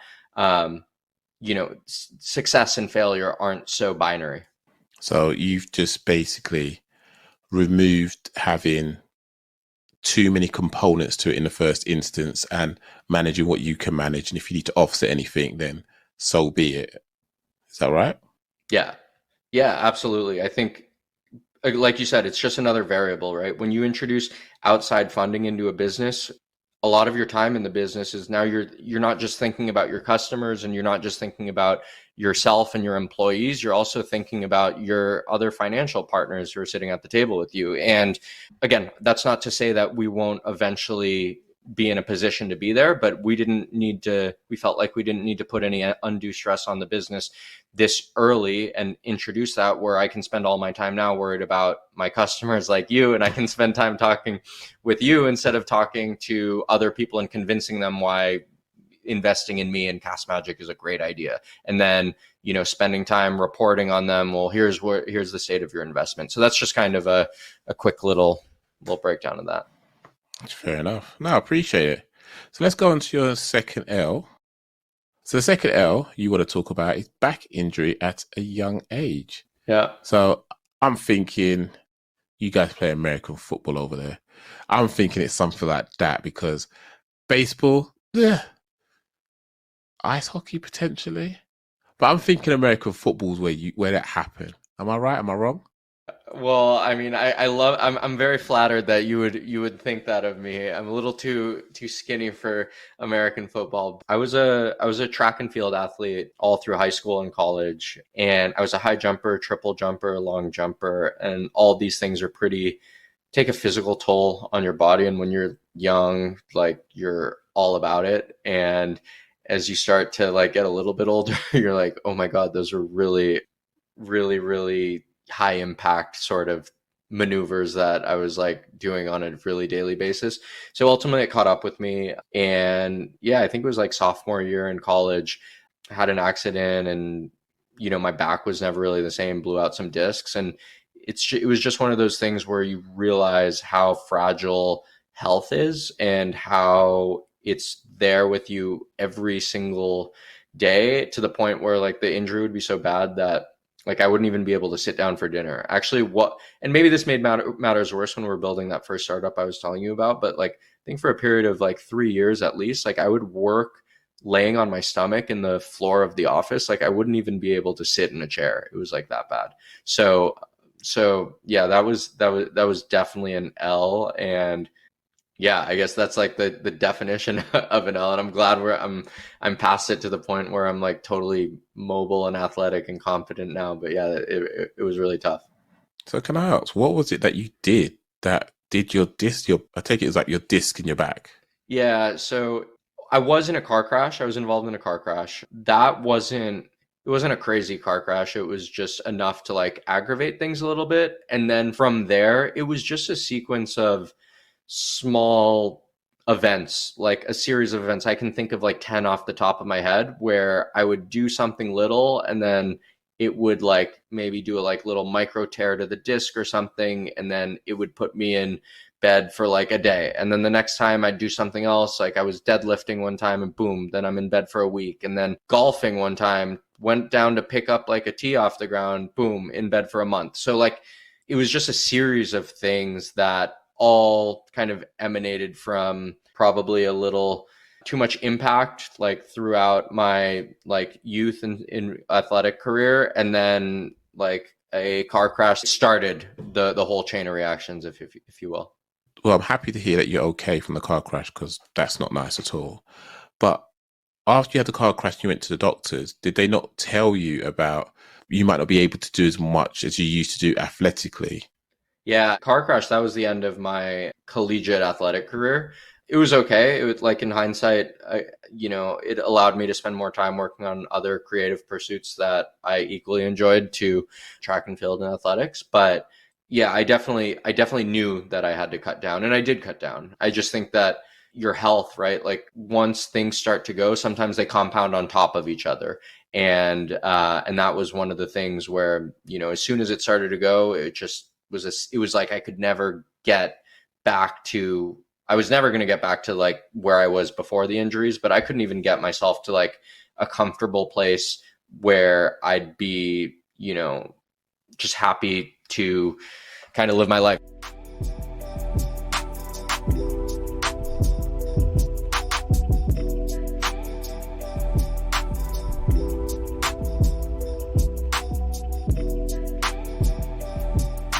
success and failure aren't so binary. So you've just basically removed having too many components to it in the first instance and managing what you can manage. And if you need to offset anything, then so be it. Is that right? Yeah. Yeah, absolutely. I think, like you said, it's just another variable, right? When you introduce outside funding into a business, a lot of your time in the business is now you're not just thinking about your customers, and you're not just thinking about yourself and your employees. You're also thinking about your other financial partners who are sitting at the table with you. And again, that's not to say that we won't eventually be in a position to be there, but we felt like we didn't need to put any undue stress on the business this early and introduce that, where I can spend all my time now worried about my customers like you, and I can spend time talking with you instead of talking to other people and convincing them why investing in me and Castmagic is a great idea. And then, spending time reporting on them. Well, here's the state of your investment. So that's just kind of a quick little breakdown of that. Fair enough. No, I appreciate it. So let's go on to your second L. So the second L you want to talk about is back injury at a young age. Yeah. So I'm thinking, you guys play American football over there. I'm thinking it's something like that, because baseball, ice hockey potentially, but I'm thinking American football's where that happened. Am I right? Am I wrong? Well, I mean, I'm very flattered that you would think that of me. I'm a little too skinny for American football. I was a track and field athlete all through high school and college, and I was a high jumper, triple jumper, long jumper, and all these things are take a physical toll on your body. And when you're young, like, you're all about it. And as you start to like get a little bit older, you're like, oh my God, those are really, really, really high impact sort of maneuvers that I was like doing on a really daily basis. So ultimately it caught up with me. And yeah, I think it was like sophomore year in college, I had an accident, and my back was never really the same, blew out some discs. And it was just one of those things where you realize how fragile health is, and how it's there with you every single day, to the point where like the injury would be so bad that like I wouldn't even be able to sit down for dinner. Actually, and maybe this made matters worse when we were building that first startup I was telling you about, but like I think for a period of like 3 years at least, like I would work laying on my stomach in the floor of the office. Like I wouldn't even be able to sit in a chair. It was like that bad. So yeah, that was definitely an L. And yeah, I guess that's like the definition of an L. And I'm glad I'm past it, to the point where I'm like totally mobile and athletic and confident now. But yeah, it was really tough. So can I ask, what was it that you did that did your disc? I take it as like your disc in your back. Yeah. So I was in a car crash. I was involved in a car crash. It wasn't a crazy car crash. It was just enough to like aggravate things a little bit. And then from there, it was just a sequence of small events, like a series of events. I can think of like 10 off the top of my head where I would do something little and then it would like maybe do a like little micro tear to the disc or something. And then it would put me in bed for like a day. And then the next time I'd do something else, like I was deadlifting one time and boom, then I'm in bed for a week. And then golfing one time, went down to pick up like a tee off the ground, boom, in bed for a month. So like it was just a series of things that all kind of emanated from probably a little too much impact like throughout my like youth and in athletic career, and then like a car crash started the whole chain of reactions, if you will. Well, I'm happy to hear that you're okay from the car crash because that's not nice at all. But after you had the car crash and you went to the doctors, did they not tell you about you might not be able to do as much as you used to do athletically? Yeah, car crash, that was the end of my collegiate athletic career. It was okay. It was like in hindsight, it allowed me to spend more time working on other creative pursuits that I equally enjoyed to track and field and athletics. But yeah, I definitely knew that I had to cut down and I did cut down. I just think that your health, right? Like once things start to go, sometimes they compound on top of each other. And that was one of the things where, as soon as it started to go, it was like I could never get back to I was never going to get back to like where I was before the injuries, but I couldn't even get myself to like a comfortable place where I'd be, just happy to kind of live my life.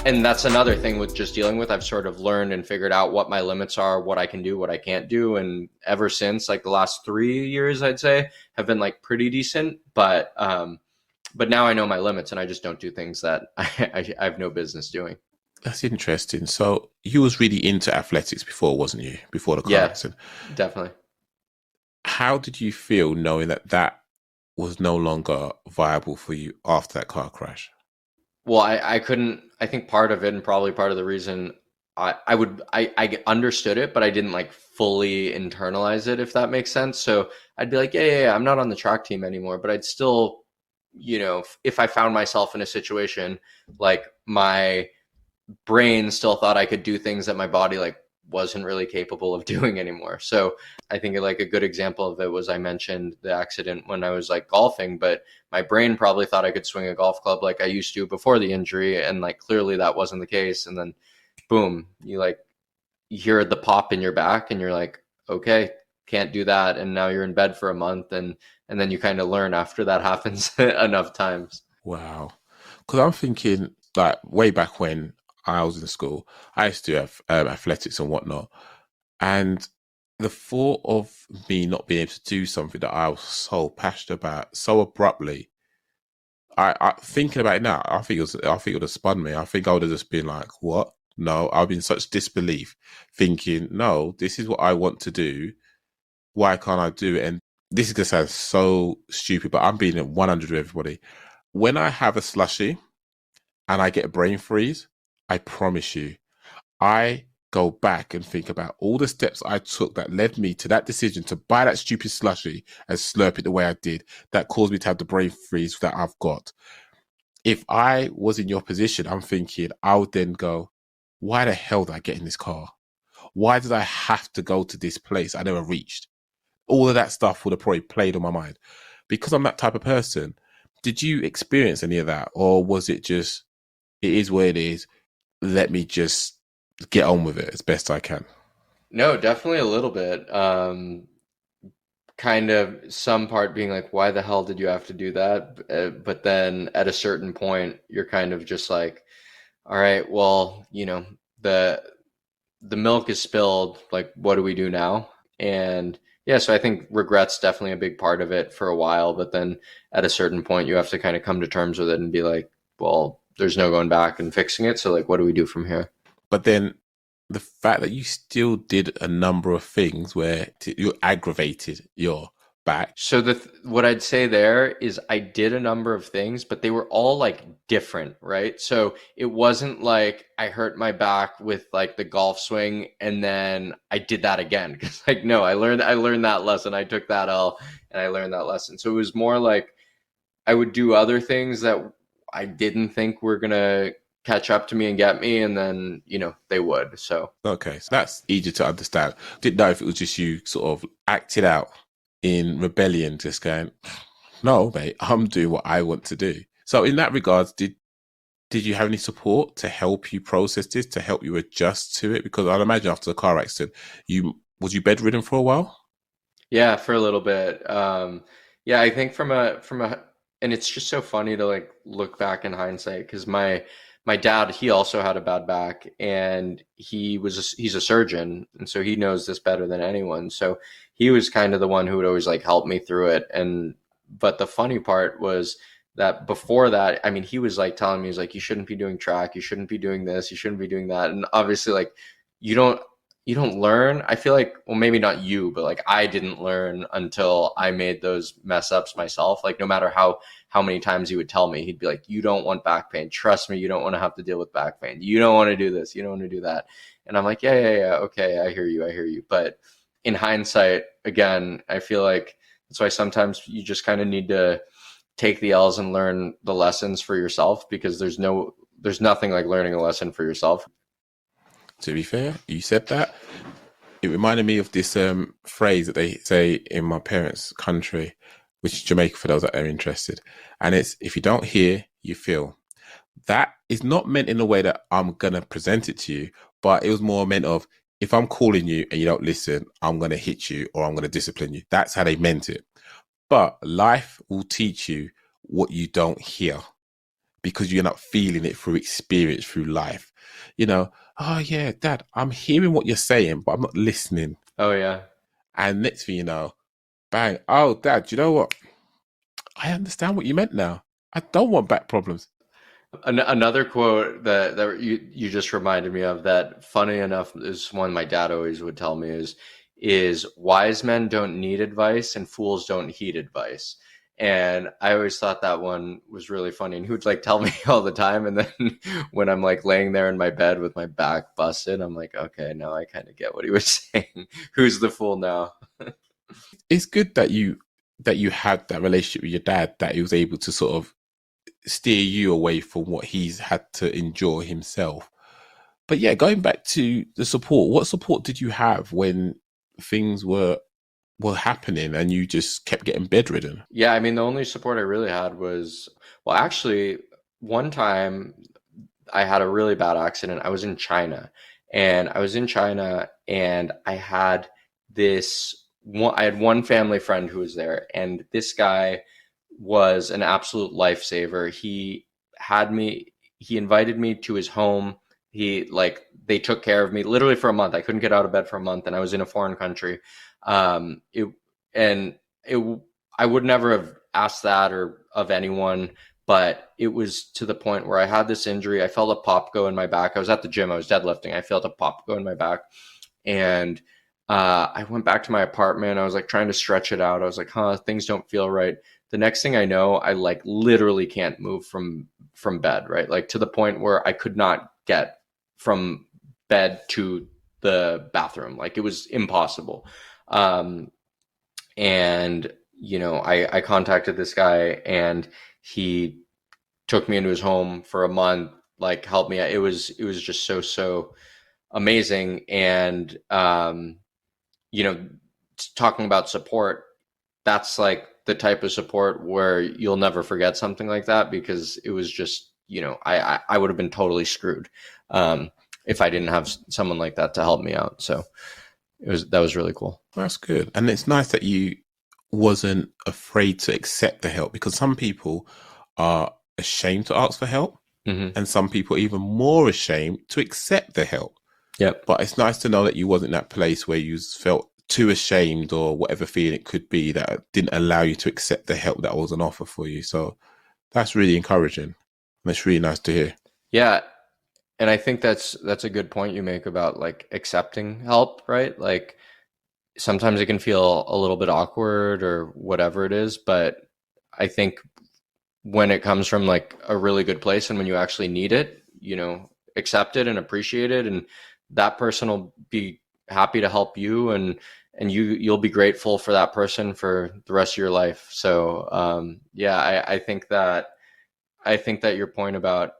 And that's another thing with just dealing with, I've sort of learned and figured out what my limits are, what I can do, what I can't do. And ever since like the last 3 years, I'd say have been like pretty decent, but now I know my limits and I just don't do things that I have no business doing. That's interesting. So you was really into athletics before, wasn't you? Before the car Yeah, accident. definitely. How did you feel knowing that that was no longer viable for you after that car crash? Well, I couldn't, I think part of it and probably part of the reason I understood it, but I didn't like fully internalize it, if that makes sense. So I'd be like, yeah, I'm not on the track team anymore, but I'd still, if I found myself in a situation, like my brain still thought I could do things that my body like wasn't really capable of doing anymore. So I think like a good example of it was I mentioned the accident when I was like golfing, but my brain probably thought I could swing a golf club like I used to before the injury. And like clearly that wasn't the case. And then boom, you hear the pop in your back and you're like, okay, can't do that. And now you're in bed for a month. And then you kind of learn after that happens enough times. Wow. Because I'm thinking like way back when I was in school, I used to have athletics and whatnot. And the thought of me not being able to do something that I was so passionate about so abruptly, I thinking about it now, I think it would have spun me. I think I would have just been like, what? No, I've been in such disbelief, thinking, no, this is what I want to do. Why can't I do it? And this is going to sound so stupid, but I'm being at 100 with everybody. When I have a slushy and I get a brain freeze, I promise you, I go back and think about all the steps I took that led me to that decision to buy that stupid slushy and slurp it the way I did, that caused me to have the brain freeze that I've got. If I was in your position, I'm thinking I would then go, why the hell did I get in this car? Why did I have to go to this place I never reached? All of that stuff would have probably played on my mind. Because I'm that type of person, did you experience any of that? Or was it just, it is what it is, let me just get on with it as best I can? No, definitely a little bit. Kind of some part being like, why the hell did you have to do that? But then at a certain point, you're kind of just like, all right, well, the the milk is spilled. Like, what do we do now? And yeah, so I think regret's definitely a big part of it for a while. But then at a certain point, you have to kind of come to terms with it and be like, well, there's no going back and fixing it. So like, what do we do from here? But then the fact that you still did a number of things where you aggravated your back. So what I'd say there is I did a number of things, but they were all like different, right? So it wasn't like I hurt my back with like the golf swing and then I did that again. Cause like, no, I learned that lesson. I took that L and I learned that lesson. So it was more like I would do other things that I didn't think were gonna catch up to me and get me, and then they would. So Okay, so that's easier to understand. Didn't know if it was just you sort of acted out in rebellion, just going, no, mate, I'm doing what I want to do. So in that regards, did you have any support to help you process this, to help you adjust to it? Because I'd imagine after the car accident, was you bedridden for a while? yeah, for a little bit. Yeah, I think and it's just so funny to like look back in hindsight because my dad, he also had a bad back, and he's a surgeon, and so he knows this better than anyone. So he was kind of the one who would always like help me through it. But the funny part was that before that, I mean, he was like telling me, he's like, you shouldn't be doing track, you shouldn't be doing this, you shouldn't be doing that. And obviously, like, you don't you don't learn. I feel like, well, maybe not you, but like I didn't learn until I made those mess ups myself. Like no matter how many times he would tell me, he'd be like, you don't want back pain. Trust me, you don't want to have to deal with back pain. You don't want to do this. You don't want to do that. And I'm like, yeah. Okay, I hear you. But in hindsight, again, I feel like that's why sometimes you just kind of need to take the L's and learn the lessons for yourself, because there's nothing like learning a lesson for yourself. To be fair, you said that. It reminded me of this phrase that they say in my parents' country, which is Jamaica for those that are interested. And it's, if you don't hear, you feel. That is not meant in a way that I'm going to present it to you, but it was more meant of, if I'm calling you and you don't listen, I'm going to hit you or I'm going to discipline you. That's how they meant it. But life will teach you what you don't hear, because you're not feeling it through experience, through life. You know, oh yeah, Dad, I'm hearing what you're saying, but I'm not listening. Oh yeah. And next thing you know, bang, oh Dad, you know what? I understand what you meant now. I don't want back problems. Another quote that you just reminded me of, that funny enough is one my dad always would tell me, is wise men don't need advice and fools don't heed advice. And I always thought that one was really funny, and he would like tell me all the time. And then when I'm like laying there in my bed with my back busted, I'm like, okay, now I kind of get what he was saying. Who's the fool now? It's good that you had that relationship with your dad, that he was able to sort of steer you away from what he's had to endure himself. But yeah, going back to the support, what support did you have when things were happening and you just kept getting bedridden? Yeah, I mean, the only support I really had was, well, actually, one time I had a really bad accident. I was in China, and I had I had one family friend who was there, and this guy was an absolute lifesaver. He invited me to his home. They took care of me literally for a month. I couldn't get out of bed for a month, and I was in a foreign country. Um, it, and it, I would never have asked that or of anyone, but it was to the point where I had this injury. I felt a pop go in my back. I was at the gym. I was deadlifting. I felt a pop go in my back, and I went back to my apartment. I was like trying to stretch it out. I was like, things don't feel right. The next thing I know, I like literally can't move from bed, right? Like to the point where I could not get from bed to the bathroom. Like it was impossible. And I contacted this guy, and he took me into his home for a month, like helped me out. It was just so amazing. And talking about support, that's like the type of support where you'll never forget something like that, because it was just, I would have been totally screwed if I didn't have someone like that to help me out. So that was really cool. That's good. And it's nice that you wasn't afraid to accept the help, because some people are ashamed to ask for help, and some people are even more ashamed to accept the help. Yep. But it's nice to know that you wasn't in that place where you felt too ashamed, or whatever feeling it could be, that didn't allow you to accept the help that was on offer for you. So that's really encouraging. And it's really nice to hear. Yeah. And I think that's a good point you make about like accepting help, right? Like sometimes it can feel a little bit awkward or whatever it is, but I think when it comes from like a really good place and when you actually need it, accept it and appreciate it, and that person will be happy to help you, and you'll be grateful for that person for the rest of your life. So yeah, I think that your point about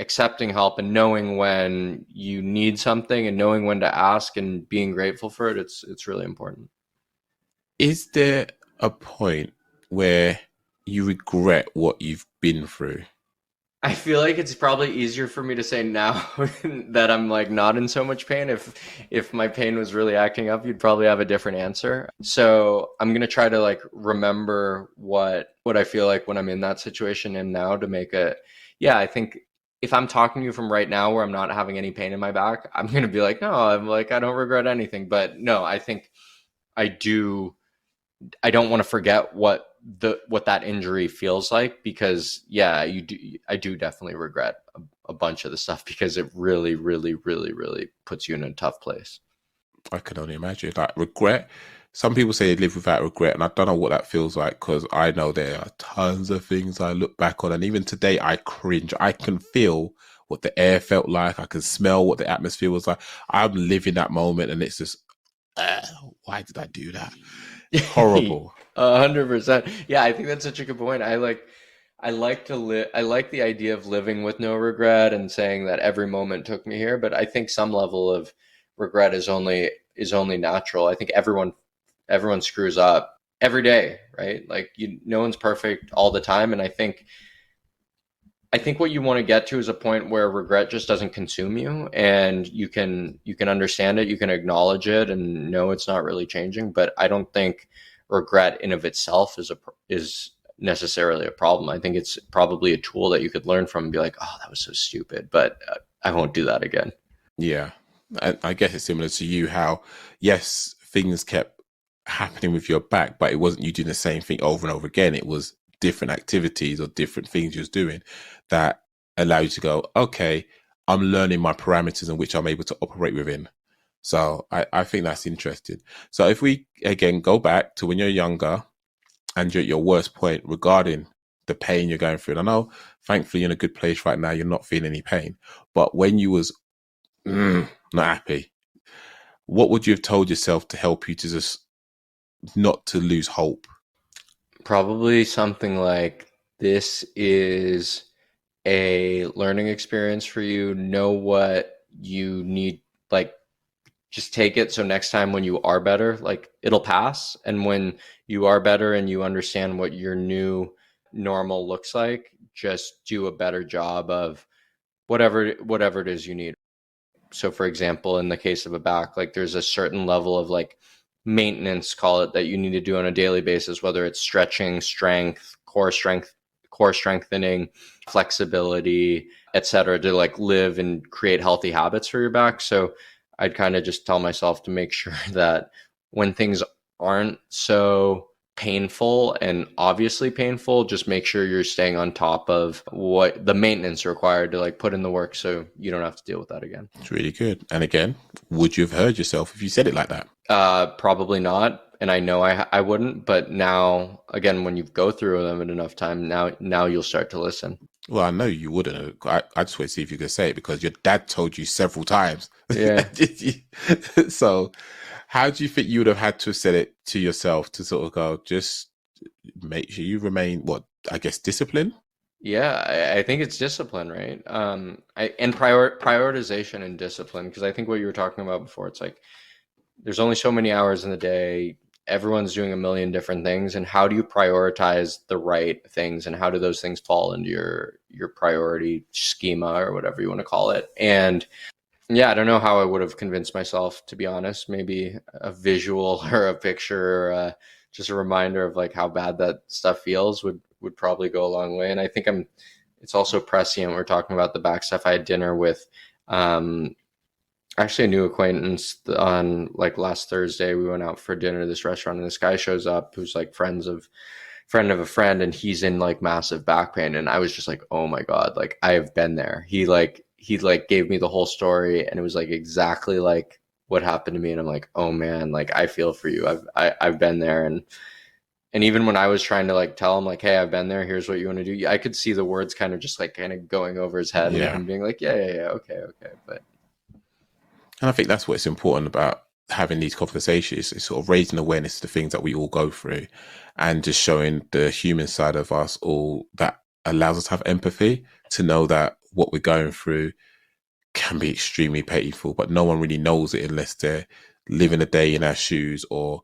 accepting help and knowing when you need something and knowing when to ask and being grateful for it, it's really important. Is there a point where you regret what you've been through? I feel like it's probably easier for me to say now that I'm like not in so much pain. If my pain was really acting up, you'd probably have a different answer. So I'm gonna try to like remember what I feel like when I'm in that situation and now to make it. Yeah, I think if I'm talking to you from right now where I'm not having any pain in my back, I'm gonna be like, no, I'm like I don't regret anything. But no, I think I do. I don't want to forget what that injury feels like, because yeah, I do definitely regret a bunch of the stuff because it really, really, really, really puts you in a tough place. I can only imagine. Like regret. Some people say they live without regret, and I don't know what that feels like, because I know there are tons of things I look back on, and even today I cringe. I can feel what the air felt like. I can smell what the atmosphere was like. I'm living that moment, and it's just, why did I do that? Horrible. 100%. Yeah, I think that's such a good point. I like to live. I like the idea of living with no regret and saying that every moment took me here. But I think some level of regret is only natural. I think everyone screws up every day, right? Like no one's perfect all the time, and I think what you want to get to is a point where regret just doesn't consume you, and you can understand it, you can acknowledge it, and know it's not really changing. But I don't think regret in of itself is necessarily a problem. I think it's probably a tool that you could learn from and be like, oh, that was so stupid, but I won't do that again. Yeah. I guess it's similar to you, how, yes, things kept happening with your back, but it wasn't you doing the same thing over and over again. It was different activities or different things you was doing that allow you to go, okay, I'm learning my parameters in which I'm able to operate within. So I think that's interesting. So if we, again, go back to when you're younger and you're at your worst point regarding the pain you're going through. And I know, thankfully, you're in a good place right now. You're not feeling any pain. But when you was not happy, what would you have told yourself to help you to just not to lose hope? Probably something like, this is a learning experience for you. Know what you need, like just take it. So next time when you are better, like it'll pass. And when you are better and you understand what your new normal looks like, just do a better job of whatever it is you need. So for example, in the case of a back, like there's a certain level of like maintenance, call it, that you need to do on a daily basis, whether it's stretching, core strengthening, flexibility, etc., to like live and create healthy habits for your back. So I'd kind of just tell myself to make sure that when things aren't so painful and obviously painful, just make sure you're staying on top of what the maintenance required to like put in the work so you don't have to deal with that again. It's really good. And again, would you have heard yourself if you said it like that? Probably not. And I know I wouldn't, but now again, when you go through them in enough time, now you'll start to listen. Well, I know you wouldn't. I just want to see if you could say it, because your dad told you several times. Yeah. So how do you think you would have had to have said it to yourself to sort of go, just make sure you remain, what, I guess, disciplined? Yeah, I think it's discipline, right? And prioritization and discipline, because I think what you were talking about before, it's like there's only so many hours in the day. Everyone's doing a million different things, and how do you prioritize the right things, and how do those things fall into your priority schema or whatever you want to call it? And yeah, I don't know how I would have convinced myself, to be honest. Maybe a visual or a picture, or just a reminder of like how bad that stuff feels would probably go a long way. And I think it's also prescient. We're talking about the back stuff. I had dinner with actually a new acquaintance on like last Thursday. We went out for dinner to this restaurant, and this guy shows up who's like friend of a friend, and he's in like massive back pain. And I was just like, oh my God, like I have been there. he like gave me the whole story, and it was like exactly like what happened to me. And I'm like, oh man, like I feel for you. I've been there. And even when I was trying to like tell him like, hey, I've been there, here's what you want to do, I could see the words kind of just like kind of going over his head, and Yeah. him being like, yeah, okay. But And I think that's what's important about having these conversations, is sort of raising awareness to the things that we all go through, and just showing the human side of us all that allows us to have empathy, to know that what we're going through can be extremely painful, but no one really knows it unless they're living a day in our shoes or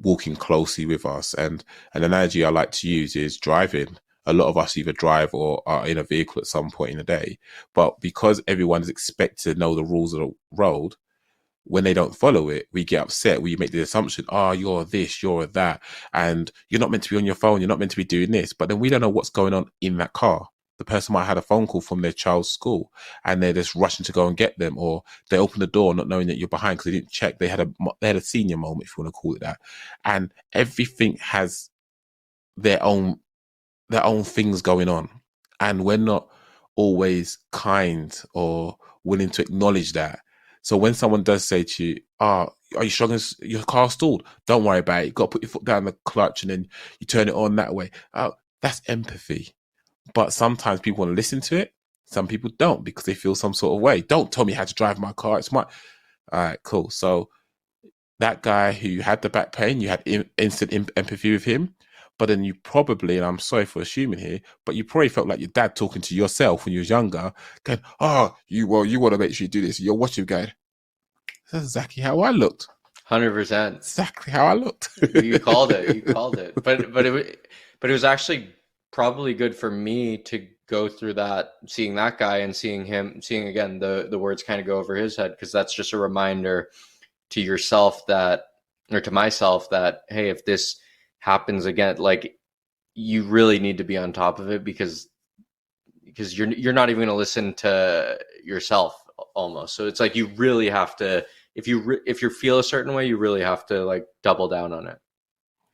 walking closely with us. And an analogy I like to use is driving. A lot of us either drive or are in a vehicle at some point in the day, but because everyone is expected to know the rules of the road, when they don't follow it, we get upset. We make the assumption, oh, you're this, you're that, and you're not meant to be on your phone, you're not meant to be doing this. But then we don't know what's going on in that car. The person might have had a phone call from their child's school, and they're just rushing to go and get them, or they open the door not knowing that you're behind because they didn't check. They had a senior moment, if you want to call it that. And everything has their own things going on, and we're not always kind or willing to acknowledge that. So when someone does say to you, "Ah, are you struggling? Your car stalled. Don't worry about it. You got to put your foot down the clutch and then you turn it on that way." Oh, that's empathy. But sometimes people want to listen to it. Some people don't, because they feel some sort of way. Don't tell me how to drive my car. It's my... All right, cool. So that guy who had the back pain, you had instant empathy with him. But then you probably, and I'm sorry for assuming here, but you probably felt like your dad talking to yourself when you was younger, going, "Oh, you want to make sure you do this." You're watching, going, "That's exactly how I looked. 100%. Exactly how I looked." You called it. You called it. But it was actually probably good for me to go through that, seeing that guy and seeing again the words kind of go over his head, because that's just a reminder to yourself that, or to myself, that hey, if this happens again, like you really need to be on top of it, because you're not even going to listen to yourself almost. So it's like you really have to, if you feel a certain way, you really have to like double down on it.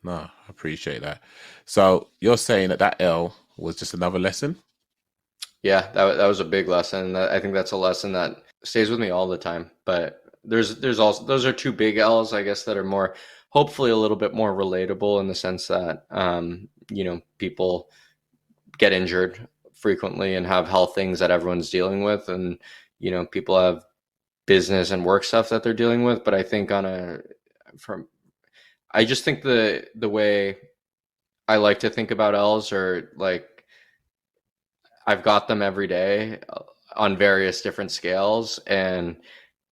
No, I appreciate that. So you're saying that L was just another lesson? Yeah, that was a big lesson. I think that's a lesson that stays with me all the time. But there's also, those are two big L's, I guess, that are more, hopefully a little bit more relatable, in the sense that people get injured frequently and have health things that everyone's dealing with, and people have business and work stuff that they're dealing with. But I think I just think the way I like to think about L's are like, I've got them every day on various different scales. And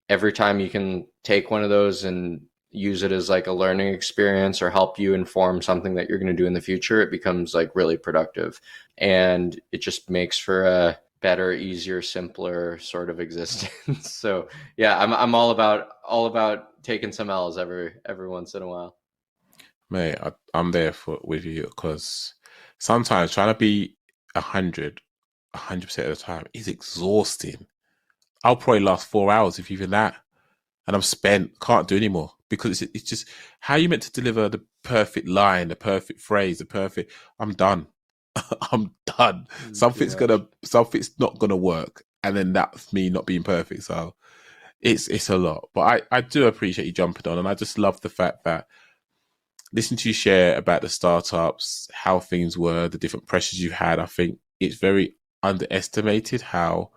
every time you can take one of those and use it as like a learning experience, or help you inform something that you're going to do in the future, it becomes like really productive. And it just makes for a better, easier, simpler sort of existence. So yeah, I'm all about taking some L's every once in a while. Mate, I'm there with you, because sometimes trying to be 100% of the time is exhausting. I'll probably last 4 hours, if even that, and I'm spent, can't do anymore, because it's just how you meant to deliver the perfect line, the perfect phrase, I'm done. I'm done. Something's not gonna work, and then that's me not being perfect. So it's a lot, but I do appreciate you jumping on, and I just love the fact that listening to you share about the startups, how things were, the different pressures you had. I think it's very underestimated how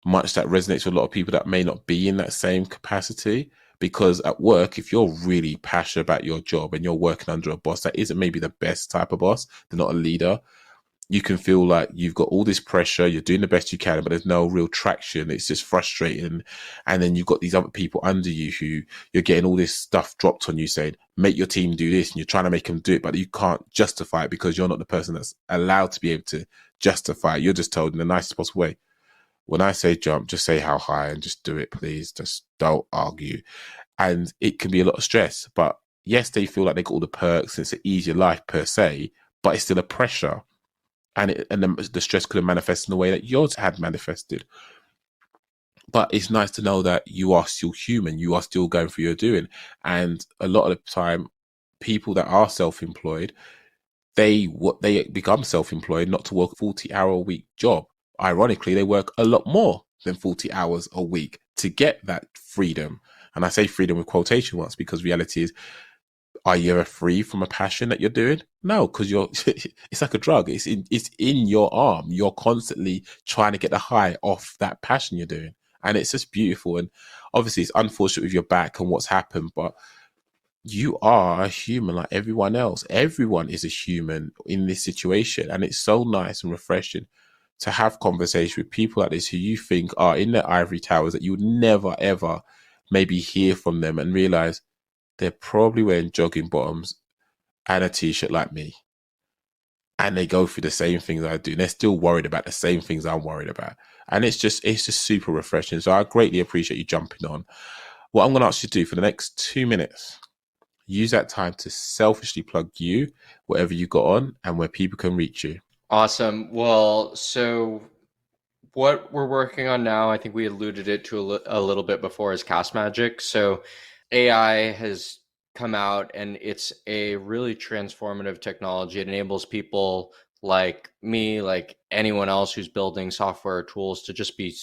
much that resonates with a lot of people that may not be in that same capacity. Because at work, if you're really passionate about your job and you're working under a boss that isn't maybe the best type of boss, they're not a leader, you can feel like you've got all this pressure, you're doing the best you can, but there's no real traction. It's just frustrating. And then you've got these other people under you who you're getting all this stuff dropped on you saying, make your team do this, and you're trying to make them do it, but you can't justify it because you're not the person that's allowed to be able to justify it. You're just told in the nicest possible way, when I say jump, just say how high and just do it, please. Just don't argue. And it can be a lot of stress. But yes, they feel like they got all the perks and it's an easier life per se, but it's still a pressure. And the stress could have manifested in the way that yours had manifested. But it's nice to know that you are still human. You are still going through your doing. And a lot of the time, people that are self-employed, they become self-employed not to work a 40-hour-a-week job. Ironically, they work a lot more than 40 hours a week to get that freedom. And I say freedom with quotation marks because reality is, are you ever free from a passion that you're doing? No, because it's like a drug. It's in your arm. You're constantly trying to get the high off that passion you're doing. And it's just beautiful. And obviously it's unfortunate with your back and what's happened, but you are a human like everyone else. Everyone is a human in this situation. And it's so nice and refreshing to have conversation with people like this who you think are in their ivory towers that you would never, ever maybe hear from them and realize they're probably wearing jogging bottoms and a t-shirt like me. And they go through the same things I do. And they're still worried about the same things I'm worried about. And it's just super refreshing. So I greatly appreciate you jumping on. What I'm going to ask you to do for the next 2 minutes, use that time to selfishly plug you, whatever you got on, and where people can reach you. Awesome. Well, so what we're working on now, I think we alluded it to a little bit before, is Castmagic. So AI has come out and it's a really transformative technology. It enables people like me, like anyone else who's building software tools, to just be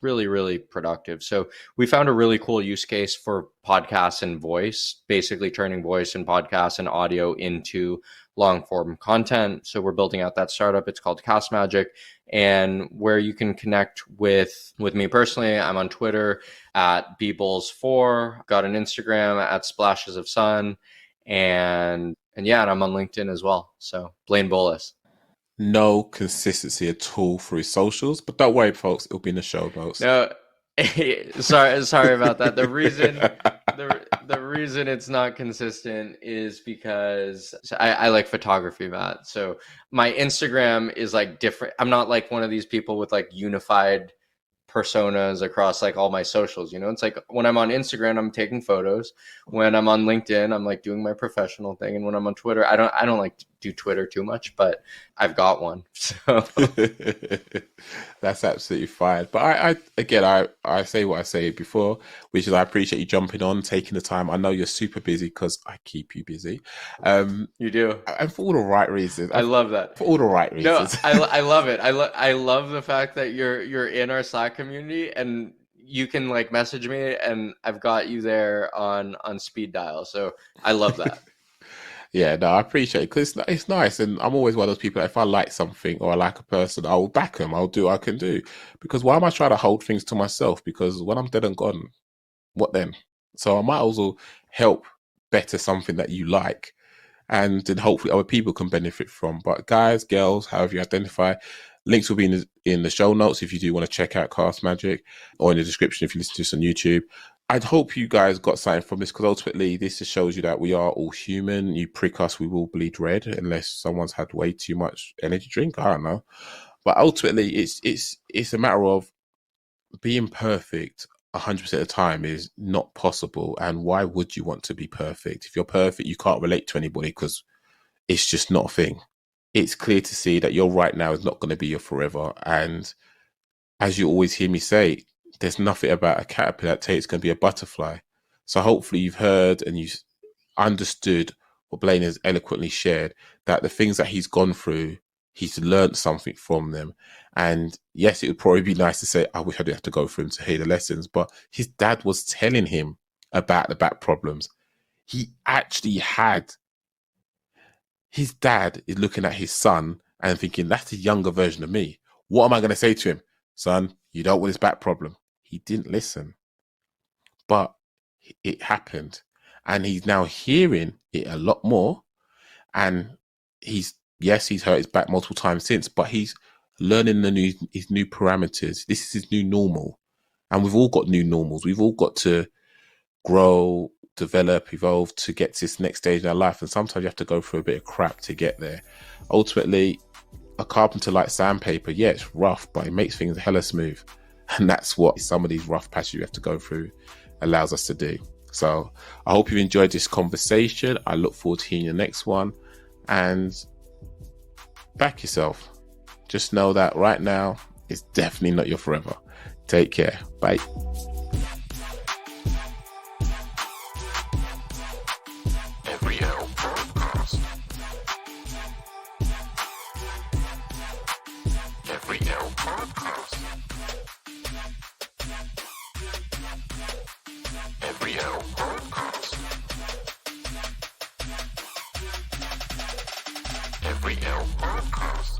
really, really productive. So we found a really cool use case for podcasts and voice, basically turning voice and podcasts and audio into long form content. So we're building out that startup. It's called Castmagic, and where you can connect with me personally, I'm on Twitter at bbolus4, got an Instagram at splashes of sun, and yeah, and I'm on LinkedIn as well. So Blaine Bolus. No consistency at all through his socials, but don't worry, folks, it'll be in the show notes. No, sorry about that. The reason it's not consistent is because I like photography, Matt. So my Instagram is like different. I'm not like one of these people with like unified personas across like all my socials. It's like when I'm on Instagram, I'm taking photos. When I'm on LinkedIn, I'm like doing my professional thing. And when I'm on Twitter, I don't like to do Twitter too much, but I've got one. So that's absolutely fine. But I say what I say before, which is I appreciate you jumping on, taking the time. I know you're super busy because I keep you busy. You do, and for all the right reasons. I love that. For all the right reasons. No, I love it. I love the fact that you're in our Slack community and you can like message me, and I've got you there on speed dial. So I love that. Yeah, no, I appreciate it because it's nice. And I'm always one of those people that if I like something or I like a person, I will back them. I'll do what I can do. Because why am I trying to hold things to myself? Because when I'm dead and gone, what then? So I might also help better something that you like, and then hopefully other people can benefit from. But guys, girls, however you identify, links will be in the show notes if you do want to check out Castmagic, or in the description if you listen to this on YouTube. I'd hope you guys got something from this, because ultimately this just shows you that we are all human. You prick us, we will bleed red, unless someone's had way too much energy drink. I don't know. But ultimately it's a matter of being perfect 100% of the time is not possible. And why would you want to be perfect? If you're perfect, you can't relate to anybody because it's just not a thing. It's clear to see that your right now is not going to be your forever. And as you always hear me say, there's nothing about a caterpillar that takes going to be a butterfly. So hopefully you've heard and you understood what Blaine has eloquently shared, that the things that he's gone through, he's learned something from them. And yes, it would probably be nice to say, I wish I didn't have to go through him to hear the lessons, but his dad was telling him about the back problems. He actually had. His dad is looking at his son and thinking, that's a younger version of me. What am I going to say to him? Son, you don't want this back problem. He didn't listen. But it happened. And he's now hearing it a lot more. And he's hurt his back multiple times since, but he's learning his new parameters. This is his new normal. And we've all got new normals. We've all got to grow, develop, evolve to get to this next stage in our life. And sometimes you have to go through a bit of crap to get there. Ultimately, a carpenter likes sandpaper. Yeah, it's rough, but it makes things hella smooth. And that's what some of these rough patches you have to go through allows us to do. So I hope you've enjoyed this conversation. I look forward to hearing the next one. And back yourself. Just know that right now, it's definitely not your forever. Take care. Bye. Every L podcast. Every L Podcast.